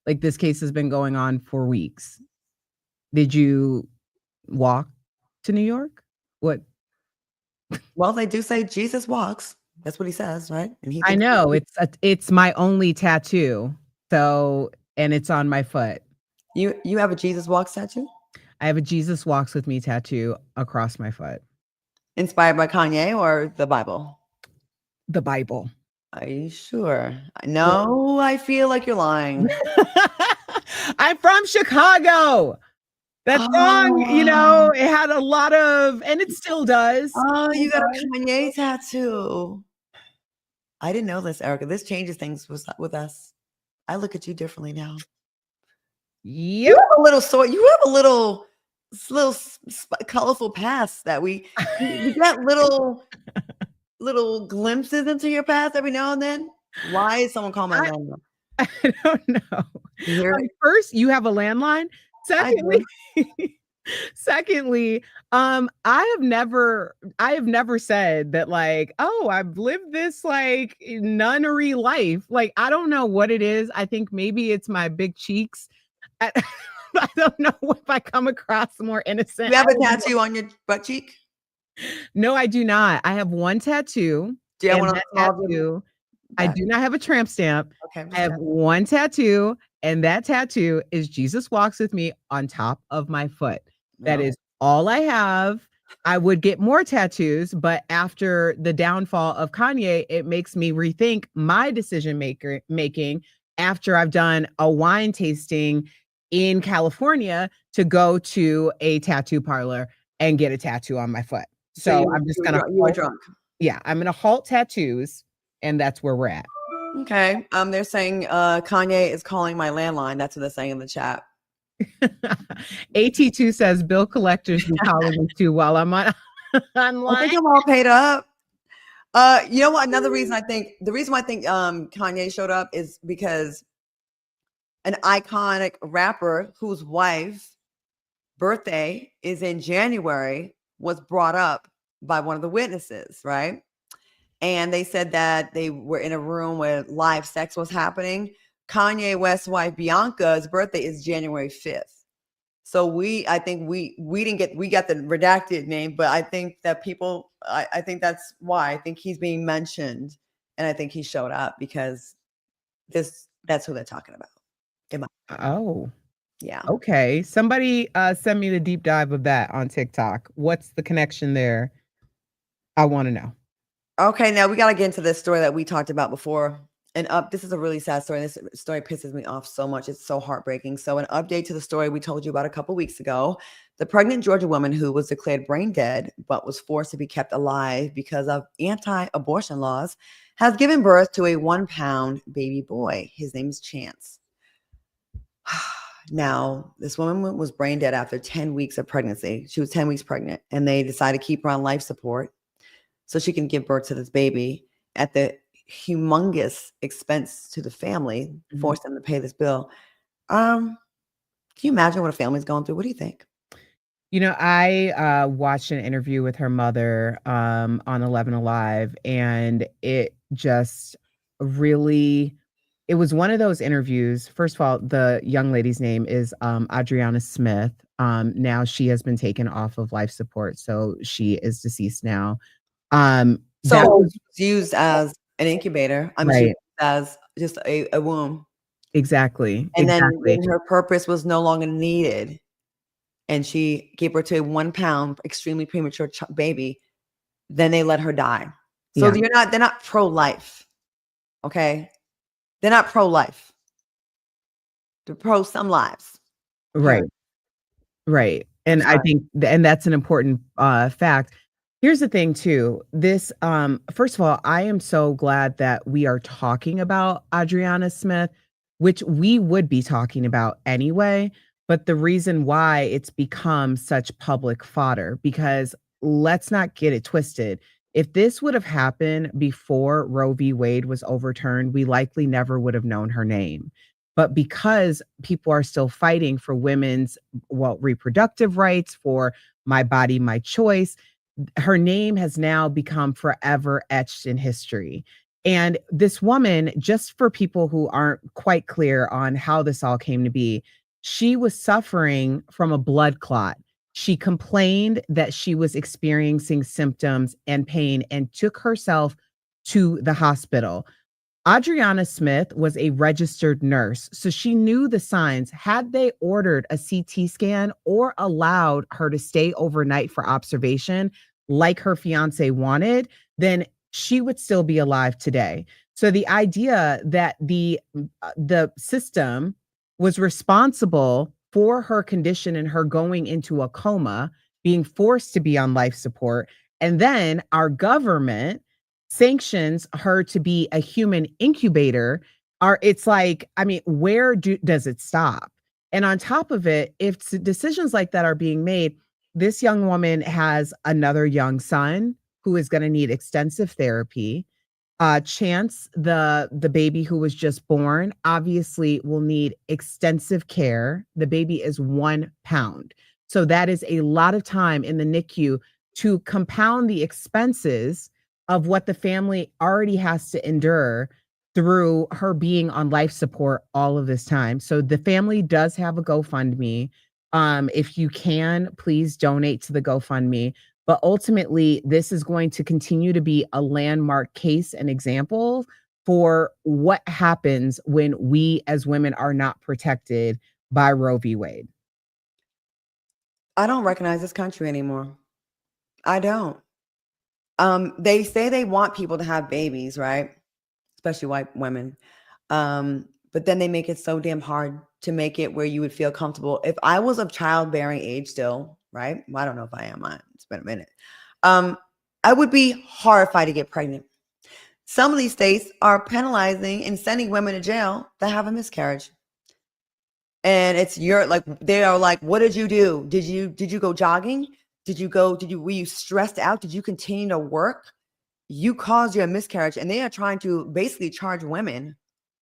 Speaker 3: Like, this case has been going on for weeks. Did you walk to New York? What?
Speaker 2: Well, they do say Jesus walks. That's what he says, right? And
Speaker 3: I know it's my only tattoo. So, and it's on my foot.
Speaker 2: You have a Jesus walks tattoo?
Speaker 3: I have a Jesus walks with me tattoo across my foot. Inspired
Speaker 2: by Kanye or the Bible?
Speaker 3: The Bible.
Speaker 2: Are you sure? No, I feel like you're lying.
Speaker 3: I'm from Chicago. That song, you know, it had a lot of, and it still does.
Speaker 2: Oh, you got a Kanye tattoo. I didn't know this, Erica. This changes things with us. I look at you differently now.
Speaker 3: Yep.
Speaker 2: You have a little You have a little colorful past that we get little glimpses into your past every now and then. Why is someone calling my landline?
Speaker 3: I don't know. First, you have a landline. Secondly, I have never said that, like, oh, I've lived this like nunnery life. Like, I don't know what it is. I think maybe it's my big cheeks. I don't know if I come across more innocent.
Speaker 2: You have a tattoo on your butt cheek?
Speaker 3: No, I do not. I have one tattoo.
Speaker 2: Do you have one
Speaker 3: tattoo? I do not have a tramp stamp.
Speaker 2: Okay.
Speaker 3: I have one tattoo, and that tattoo is Jesus walks with me on top of my foot. That is all I have. I would get more tattoos, but after the downfall of Kanye, it makes me rethink my decision making after I've done a wine tasting in California to go to a tattoo parlor and get a tattoo on my foot. So I'm just gonna.
Speaker 2: You were drunk.
Speaker 3: Yeah, I'm gonna halt tattoos, and that's where we're at.
Speaker 2: Okay. They're saying Kanye is calling my landline. That's what they're saying in the chat.
Speaker 3: AT2 says bill collectors be calling me too while I'm on online.
Speaker 2: I think I'm all paid up. You know what? The reason why I think Kanye showed up is because an iconic rapper whose wife's birthday is in January was brought up by one of the witnesses, right? And they said that they were in a room where live sex was happening. Kanye West's wife Bianca's birthday is January 5th. So I think we got the redacted name, but I think that I think that's why I think he's being mentioned, and I think he showed up because that's who they're talking about.
Speaker 3: Oh.
Speaker 2: Yeah.
Speaker 3: Okay. Somebody send me the deep dive of that on TikTok. What's the connection there? I want to know.
Speaker 2: Okay, now we got to get into this story that we talked about before. This is a really sad story. This story pisses me off so much. It's so heartbreaking. So an update to the story we told you about a couple weeks ago. The pregnant Georgia woman who was declared brain dead but was forced to be kept alive because of anti-abortion laws has given birth to a 1-pound baby boy. His name is Chance. Now, this woman was brain dead after 10 weeks of pregnancy. She was 10 weeks pregnant, and they decided to keep her on life support. so she can give birth to this baby at the humongous expense to the family, force them to pay this bill. Can you imagine what a family's going through? What do you think?
Speaker 3: You know, I watched an interview with her mother on 11 Alive, and it just really, it was one of those interviews. First of all, the young lady's name is Adriana Smith. Now she has been taken off of life support, so she is deceased now. That
Speaker 2: So
Speaker 3: was
Speaker 2: it's used as an incubator. I mean, she
Speaker 3: right.
Speaker 2: used as just a womb.
Speaker 3: Exactly.
Speaker 2: And then
Speaker 3: Exactly.
Speaker 2: when her purpose was no longer needed, and she gave birth to a 1 pound, extremely premature baby, then they let her die. So
Speaker 3: Yeah.
Speaker 2: they're not pro-life. Okay. They're not pro-life. They're pro some lives.
Speaker 3: Right.
Speaker 2: Period.
Speaker 3: Right.
Speaker 2: I'm
Speaker 3: And I
Speaker 2: sorry.
Speaker 3: think and that's an important fact. Here's the thing too. This first of all, I am so glad that we are talking about Adriana Smith, which we would be talking about anyway, but the reason why it's become such public fodder, because let's not get it twisted. If this would have happened before Roe v. Wade was overturned, we likely never would have known her name. But because people are still fighting for women's reproductive rights, for my body, my choice, her name has now become forever etched in history. And this woman, just for people who aren't quite clear on how this all came to be, she was suffering from a blood clot. She complained that she was experiencing symptoms and pain and took herself to the hospital. Adriana Smith was a registered nurse, so she knew the signs. Had they ordered a CT scan or allowed her to stay overnight for observation, like her fiance wanted, then she would still be alive today. So the idea that the system was responsible for her condition and her going into a coma, being forced to be on life support, and then our government sanctions her to be a human incubator, are it's like, I mean, where does it stop? And on top of it, if decisions like that are being made, this young woman has another young son who is going to need extensive therapy. Chance, the baby who was just born, obviously will need extensive care. The baby is 1 pound. So that is a lot of time in the NICU to compound the expenses of what the family already has to endure through her being on life support all of this time. So the family does have a GoFundMe. If you can, please donate to the GoFundMe. But ultimately, this is going to continue to be a landmark case and example for what happens when we as women are not protected by Roe v. Wade.
Speaker 2: I don't recognize this country anymore. I don't. They say they want people to have babies, right? Especially white women. But then they make it so damn hard to make it where you would feel comfortable. If I was of childbearing age still, right? Well, I don't know if I am. It's been a minute. I would be horrified to get pregnant. Some of these states are penalizing and sending women to jail that have a miscarriage. And it's they are like, what did you do? Did you go jogging? Were you stressed out? Did you continue to work? You caused your miscarriage, and they are trying to basically charge women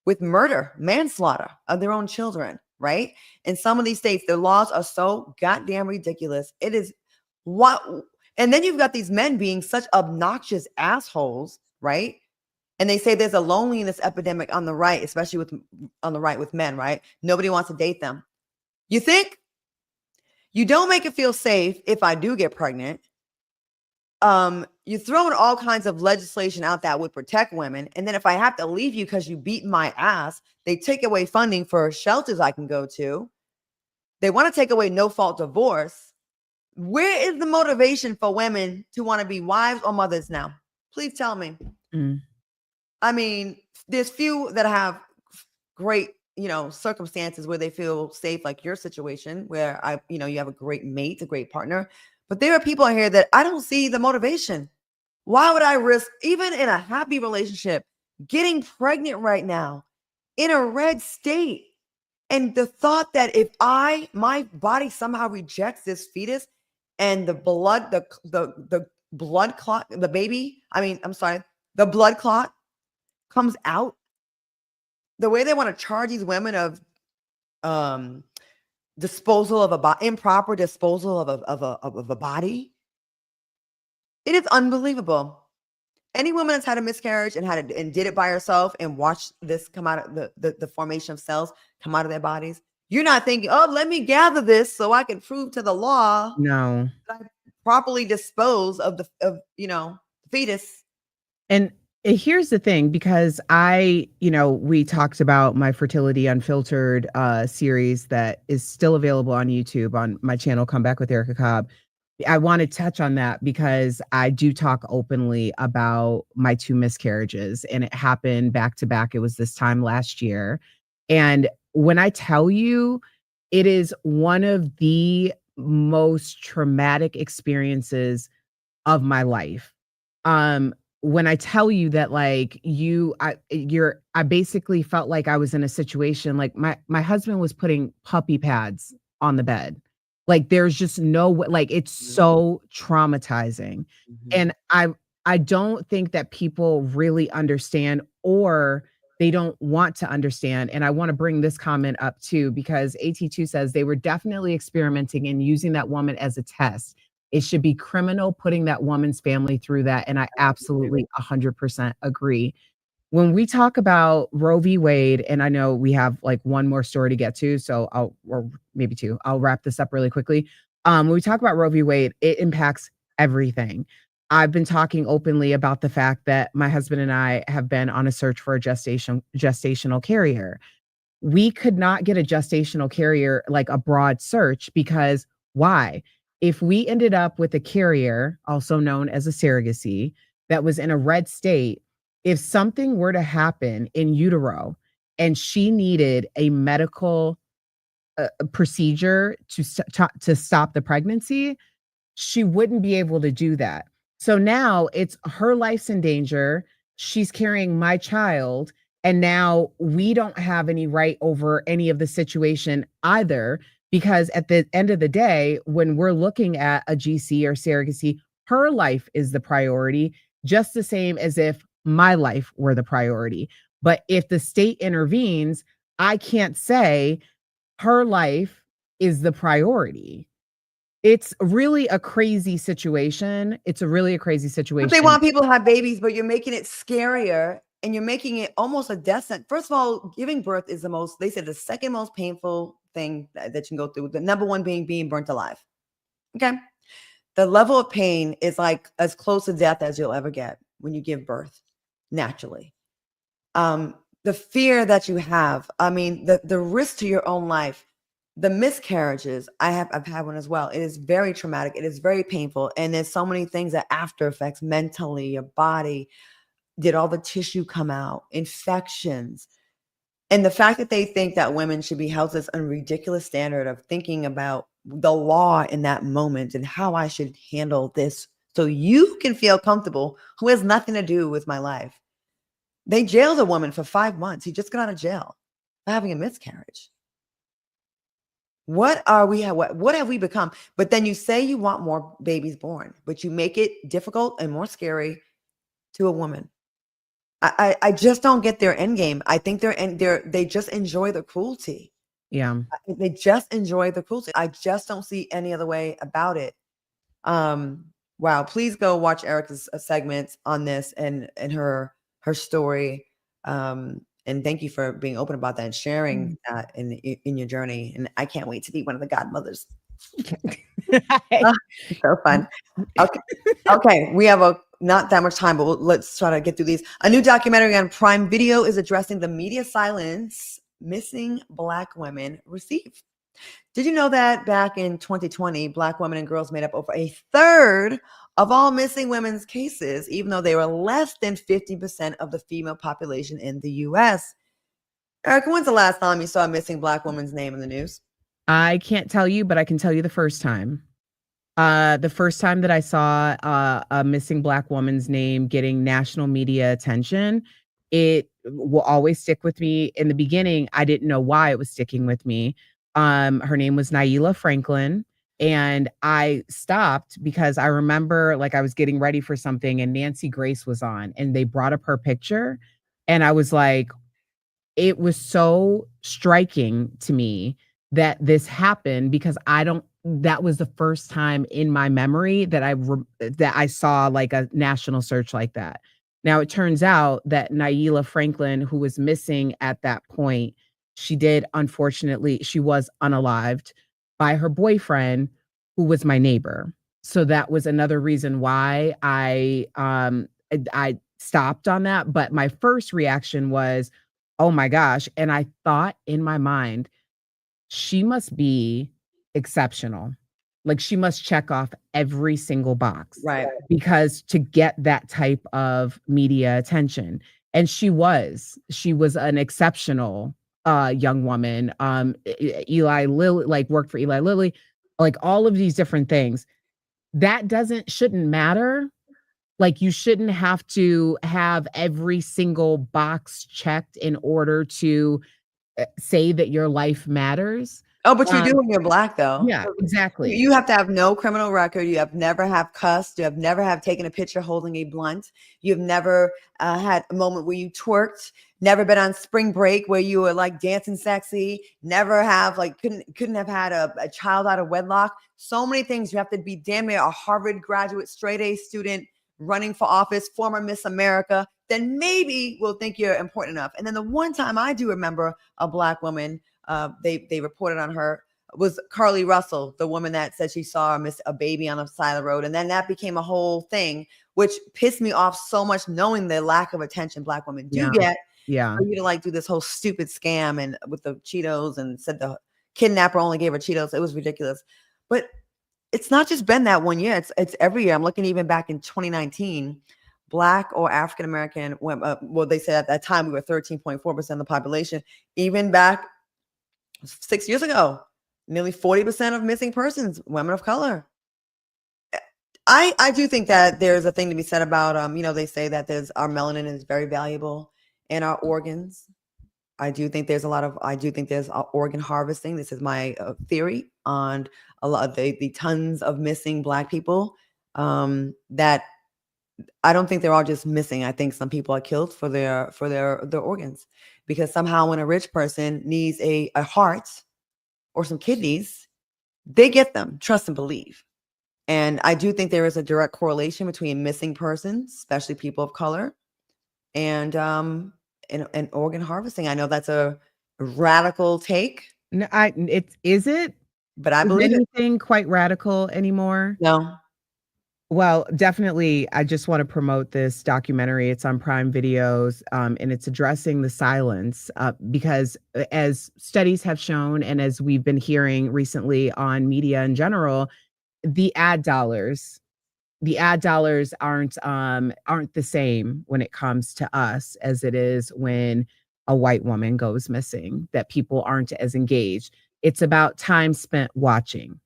Speaker 2: with murder, manslaughter of their own children, right? In some of these states, the laws are so goddamn ridiculous. It is what, and then you've got these men being such obnoxious assholes, right? And they say there's a loneliness epidemic on the right, especially on the right with men, right? Nobody wants to date them. You think? You don't make it feel safe if I do get pregnant. You're throwing all kinds of legislation out that would protect women. And then if I have to leave you because you beat my ass, they take away funding for shelters I can go to. They want to take away no-fault divorce. Where is the motivation for women to want to be wives or mothers now? Please tell me. I mean, there's few that have great, circumstances where they feel safe, like your situation, where you have a great mate, a great partner. But there are people out here that I don't see the motivation. Why would I risk, even in a happy relationship, getting pregnant right now in a red state? And the thought that if my body somehow rejects this fetus and the blood, the blood clot, the baby, the blood clot comes out. The way they want to charge these women of disposal of improper disposal of a body, it is unbelievable. Any woman that's had a miscarriage and did it by herself and watched this come out of the formation of cells come out of their bodies, you're not thinking, oh, let me gather this so I can prove to the law
Speaker 3: No.
Speaker 2: that I properly dispose of the fetus.
Speaker 3: And here's the thing, because we talked about my Fertility Unfiltered series that is still available on YouTube on my channel, Come Back with Erica Cobb. I want to touch on that because I do talk openly about my 2 miscarriages, and it happened back to back. It was this time last year. And when I tell you, it is one of the most traumatic experiences of my life. When I tell you that, like, I basically felt like I was in a situation like my husband was putting puppy pads on the bed. Like, there's just no way, like, it's so traumatizing. And I don't think that people really understand, or they don't want to understand. And I want to bring this comment up too, because AT2 says they were definitely experimenting and using that woman as a test. It should be criminal putting that woman's family through that. And I absolutely 100% agree. When we talk about Roe v. Wade, and I know we have like one more story to get to, so or maybe 2, I'll wrap this up really quickly. When we talk about Roe v. Wade, it impacts everything. I've been talking openly about the fact that my husband and I have been on a search for a gestational carrier. We could not get a gestational carrier, like a broad search, because why? If we ended up with a carrier, also known as a surrogacy, that was in a red state, if something were to happen in utero and she needed a medical procedure to stop the pregnancy, she wouldn't be able to do that. So now it's her life's in danger. She's carrying my child. And now we don't have any right over any of the situation either, because at the end of the day, when we're looking at a GC or surrogacy, her life is the priority, just the same as if my life were the priority. But if the state intervenes, I can't say her life is the priority. It's really a crazy situation. It's a really crazy situation.
Speaker 2: But they want people to have babies, but you're making it scarier and you're making it almost a death sentence. First of all, giving birth is they said the second most painful thing that you can go through. The number one being burnt alive. Okay. The level of pain is like as close to death as you'll ever get when you give birth naturally. The fear that you have, the risk to your own life, the miscarriages, I've had one as well. It is very traumatic. It is very painful. And there's so many things that after effects mentally, your body, did all the tissue come out, infections. And the fact that they think that women should be held to this ridiculous standard of thinking about the law in that moment and how I should handle this so you can feel comfortable, who has nothing to do with my life. They jailed a woman for 5 months. He just got out of jail for having a miscarriage. What have we become? But then you say you want more babies born, but you make it difficult and more scary to a woman. I just don't get their end game. I think they just enjoy the cruelty.
Speaker 3: Yeah.
Speaker 2: They just enjoy the cruelty. I just don't see any other way about it. Wow. Please go watch Erica's segments on this and her story. And thank you for being open about that and sharing that in your journey. And I can't wait to be one of the godmothers. So fun. Okay. We have not that much time, but let's try to get through these. A new documentary on Prime Video is addressing the media silence missing Black women receive. Did you know that back in 2020, Black women and girls made up over a third of all missing women's cases, even though they were less than 50% of the female population in the U.S.? Erica, when's the last time you saw a missing Black woman's name in the news?
Speaker 3: I can't tell you, but I can tell you the first time. The first time that I saw a missing Black woman's name getting national media attention, it will always stick with me. In the beginning, I didn't know why it was sticking with me. Her name was Naila Franklin, And I stopped because I remember like I was getting ready for something and Nancy Grace was on and they brought up her picture. And I was like, it was so striking to me that this happened because that was the first time in my memory that that I saw like a national search like that. Now it turns out that Naila Franklin, who was missing at that point, unfortunately, she was unalived by her boyfriend, who was my neighbor. So that was another reason why I stopped on that. But my first reaction was, oh my gosh. And I thought in my mind, she must be exceptional. Like she must check off every single box.
Speaker 2: Right.
Speaker 3: Because to get that type of media attention. And she was an exceptional young woman. Eli Lilly, like worked for Eli Lilly, like all of these different things. That shouldn't matter. Like you shouldn't have to have every single box checked in order to say that your life matters.
Speaker 2: Oh, but you do when you're Black, though.
Speaker 3: Yeah, exactly.
Speaker 2: You have to have no criminal record. You have never have cussed. You have never have taken a picture holding a blunt. You've never had a moment where you twerked. Never been on spring break where you were like dancing sexy. Never have like couldn't have had a child out of wedlock. So many things. You have to be damn near a Harvard graduate, straight A student, running for office, former Miss America. Then maybe we'll think you're important enough. And then the one time I do remember a Black woman, they reported on her, was Carly Russell, the woman that said she saw a baby on the side of the road. And then that became a whole thing, which pissed me off so much, knowing the lack of attention Black women do get.
Speaker 3: Yeah.
Speaker 2: For you to like do this whole stupid scam and with the Cheetos and said the kidnapper only gave her Cheetos. It was ridiculous. But it's not just been that 1 year. It's every year. I'm looking even back in 2019, Black or African American, well, they said at that time we were 13.4% of the population. Even back 6 years ago, nearly 40% of missing persons, women of color. I do think that there's a thing to be said about, they say that our melanin is very valuable in our organs. I do think there's organ harvesting. This is my theory on a lot of the tons of missing Black people that I don't think they're all just missing. I think some people are killed for their organs, because somehow when a rich person needs a heart or some kidneys, they get them, trust and believe. And I do think there is a direct correlation between missing persons, especially people of color, and organ harvesting. I know that's a radical take.
Speaker 3: No, is it?
Speaker 2: But I believe
Speaker 3: anything quite radical anymore?
Speaker 2: No.
Speaker 3: Well, definitely. I just want to promote this documentary. It's on Prime Videos, and it's addressing the silence because as studies have shown, and as we've been hearing recently on media in general, the ad dollars aren't the same when it comes to us as it is when a white woman goes missing, that people aren't as engaged. It's about time spent watching.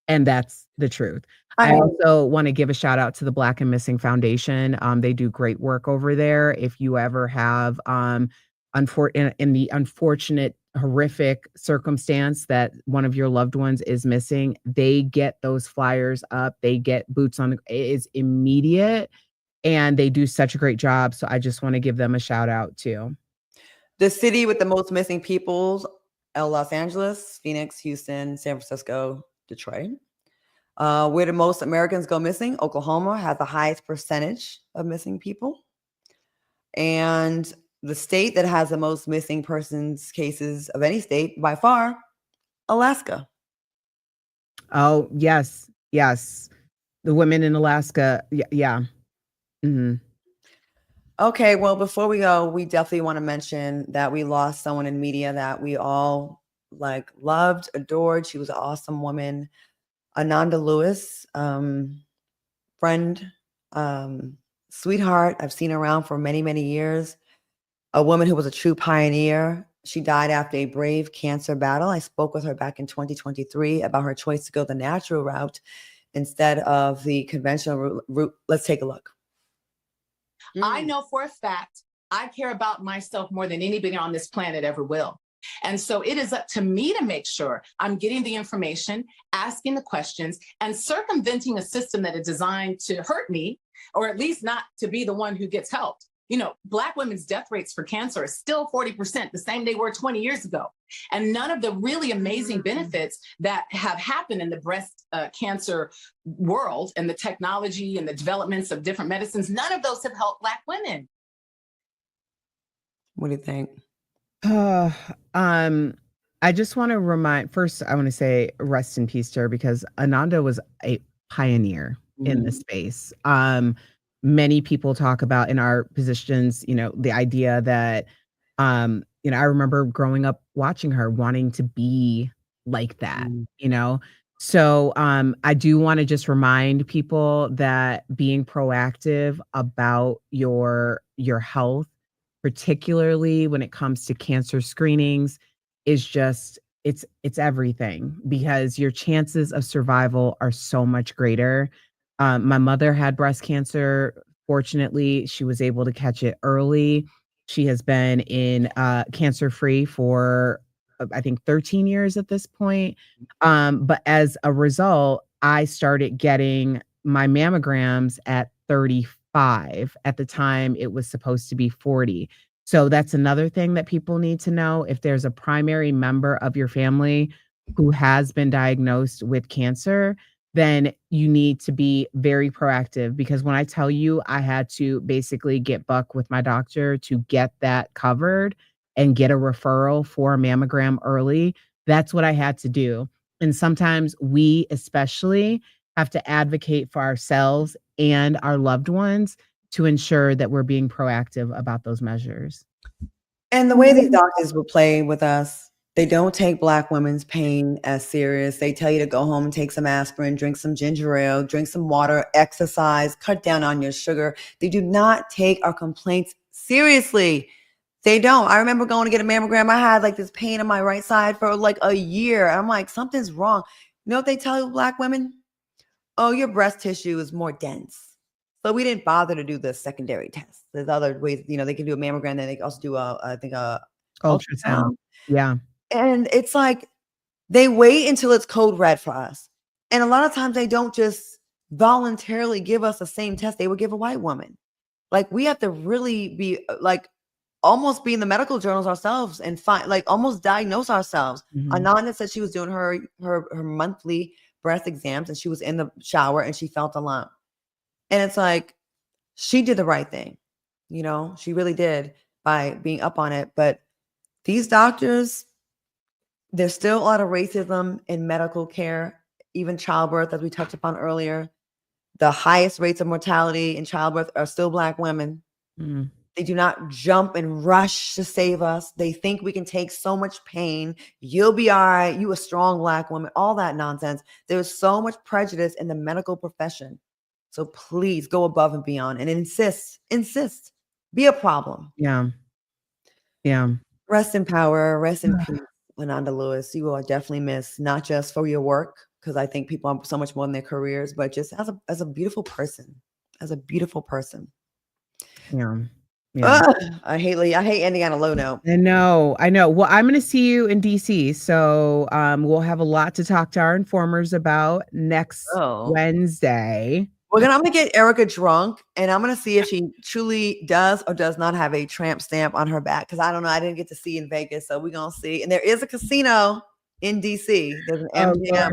Speaker 3: And that's the truth. I also want to give a shout out to the Black and Missing Foundation. They do great work over there. If you ever have in the unfortunate, horrific circumstance that one of your loved ones is missing, they get those flyers up. They get boots on. It is immediate, and they do such a great job. So I just want to give them a shout out too.
Speaker 2: The city with the most missing people: Los Angeles, Phoenix, Houston, San Francisco, Detroit. Where do most Americans go missing? Oklahoma has the highest percentage of missing people. And the state that has the most missing persons cases of any state by far, Alaska.
Speaker 3: Oh, yes. The women in Alaska. Yeah. Mm-hmm.
Speaker 2: Okay, well, before we go, we definitely want to mention that we lost someone in media that we all loved, adored. She was an awesome woman. Ananda Lewis, friend, sweetheart. I've seen her around for many, many years. A woman who was a true pioneer. She died after a brave cancer battle. I spoke with her back in 2023 about her choice to go the natural route instead of the conventional route. Let's take a look.
Speaker 4: I know for a fact I care about myself more than anybody on this planet ever will. And so it is up to me to make sure I'm getting the information, asking the questions, and circumventing a system that is designed to hurt me, or at least not to be the one who gets helped. You know, Black women's death rates for cancer are still 40%, the same they were 20 years ago. And none of the really amazing benefits that have happened in the breast cancer world and the technology and the developments of different medicines, none of those have helped Black women.
Speaker 2: What do you think?
Speaker 3: I just want to remind first, I want to say rest in peace to her, because Ananda was a pioneer in this space. Many people talk about in our positions, you know, the idea that, you know, I remember growing up watching her wanting to be like that, you know? So I do want to just remind people that being proactive about your health, particularly when it comes to cancer screenings, is just it's everything, because your chances of survival are so much greater. My mother had breast cancer. Fortunately, she was able to catch it early. She has been in cancer free for I think 13 years at this point. But as a result, I started getting my mammograms at 35. At the time, it was supposed to be 40. So that's another thing that people need to know. If there's a primary member of your family who has been diagnosed with cancer, then you need to be very proactive, because when I tell you I had to basically get buck with my doctor to get that covered and get a referral for a mammogram early, that's what I had to do. And sometimes we especially have to advocate for ourselves and our loved ones to ensure that we're being proactive about those measures.
Speaker 2: And the way these doctors will play with us, they don't take Black women's pain as serious. They tell you to go home and take some aspirin, drink some ginger ale, drink some water, exercise, cut down on your sugar. They do not take our complaints seriously. They don't. I remember going to get a mammogram. I had like this pain on my right side for like a year. I'm like, something's wrong. You know what they tell you, Black women? Oh, your breast tissue is more dense. So we didn't bother to do the secondary test. There's other ways, you know, they can do a mammogram, then they can also do I think a
Speaker 3: Ultrasound. Yeah.
Speaker 2: And it's like they wait until it's code red for us. And a lot of times they don't just voluntarily give us the same test they would give a white woman. Like we have to really be like almost be in the medical journals ourselves and find like almost diagnose ourselves. Ananda said she was doing her monthly breast exams and she was in the shower and she felt a lump. And it's like, she did the right thing. You know, she really did by being up on it. But these doctors, there's still a lot of racism in medical care, even childbirth, as we touched upon earlier. The highest rates of mortality in childbirth are still Black women. They do not jump and rush to save us. They think we can take so much pain. You'll be all right. You a strong Black woman, all that nonsense. There's so much prejudice in the medical profession. So please go above and beyond and insist, be a problem.
Speaker 3: Yeah.
Speaker 2: Rest in power, rest in peace, Ananda Lewis. You are definitely missed, not just for your work, because I think people are so much more in their careers, but just as a beautiful person,
Speaker 3: Yeah.
Speaker 2: I hate ending on a low note.
Speaker 3: I know. Well, I'm going to see you in DC. So we'll have a lot to talk to our informers about next Wednesday.
Speaker 2: I'm gonna get Erica drunk, and I'm gonna see if she truly does or does not have a tramp stamp on her back. Because I don't know, I didn't get to see in Vegas, so we're gonna see. And there is a casino in DC. There's an MGM.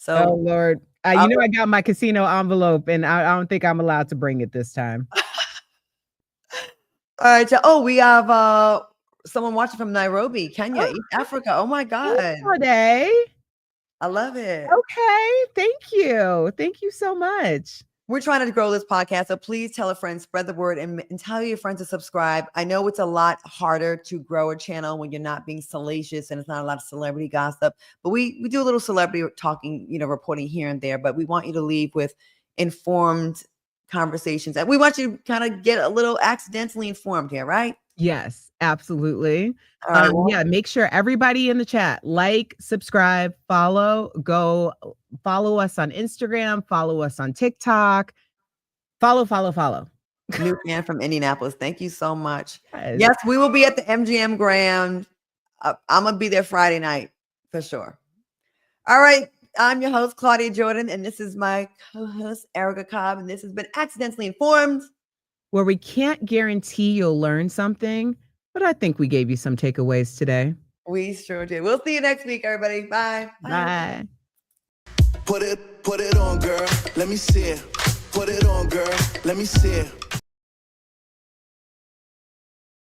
Speaker 3: Oh Lord, you know I got my casino envelope, and I don't think I'm allowed to bring it this time.
Speaker 2: All right. So, we have someone watching from Nairobi, Kenya, East Africa. Oh my God!
Speaker 3: Today,
Speaker 2: I love it.
Speaker 3: Okay, thank you so much.
Speaker 2: We're trying to grow this podcast, so please tell a friend, spread the word, and tell your friends to subscribe. I know it's a lot harder to grow a channel when you're not being salacious and it's not a lot of celebrity gossip, but we do a little celebrity talking, reporting here and there, but we want you to leave with informed conversations. And we want you to kind of get a little accidentally informed here, right?
Speaker 3: Yes, absolutely.
Speaker 2: All right,
Speaker 3: yeah, make sure everybody in the chat, like, subscribe, go follow us on Instagram, follow us on TikTok, follow.
Speaker 2: New fan from Indianapolis. Thank you so much. Yes, we will be at the MGM Grand I'm gonna be there Friday night for sure. All right. I'm your host, Claudia Jordan, and this is my co-host, Erica Cobb, and this has been Accidentally Informed,
Speaker 3: where we can't guarantee you'll learn something, but I think we gave you some takeaways today.
Speaker 2: We sure did. We'll see you next week, everybody. Bye.
Speaker 3: Bye.
Speaker 1: Put it on, girl. Let me see it. Put it on, girl. Let me see it.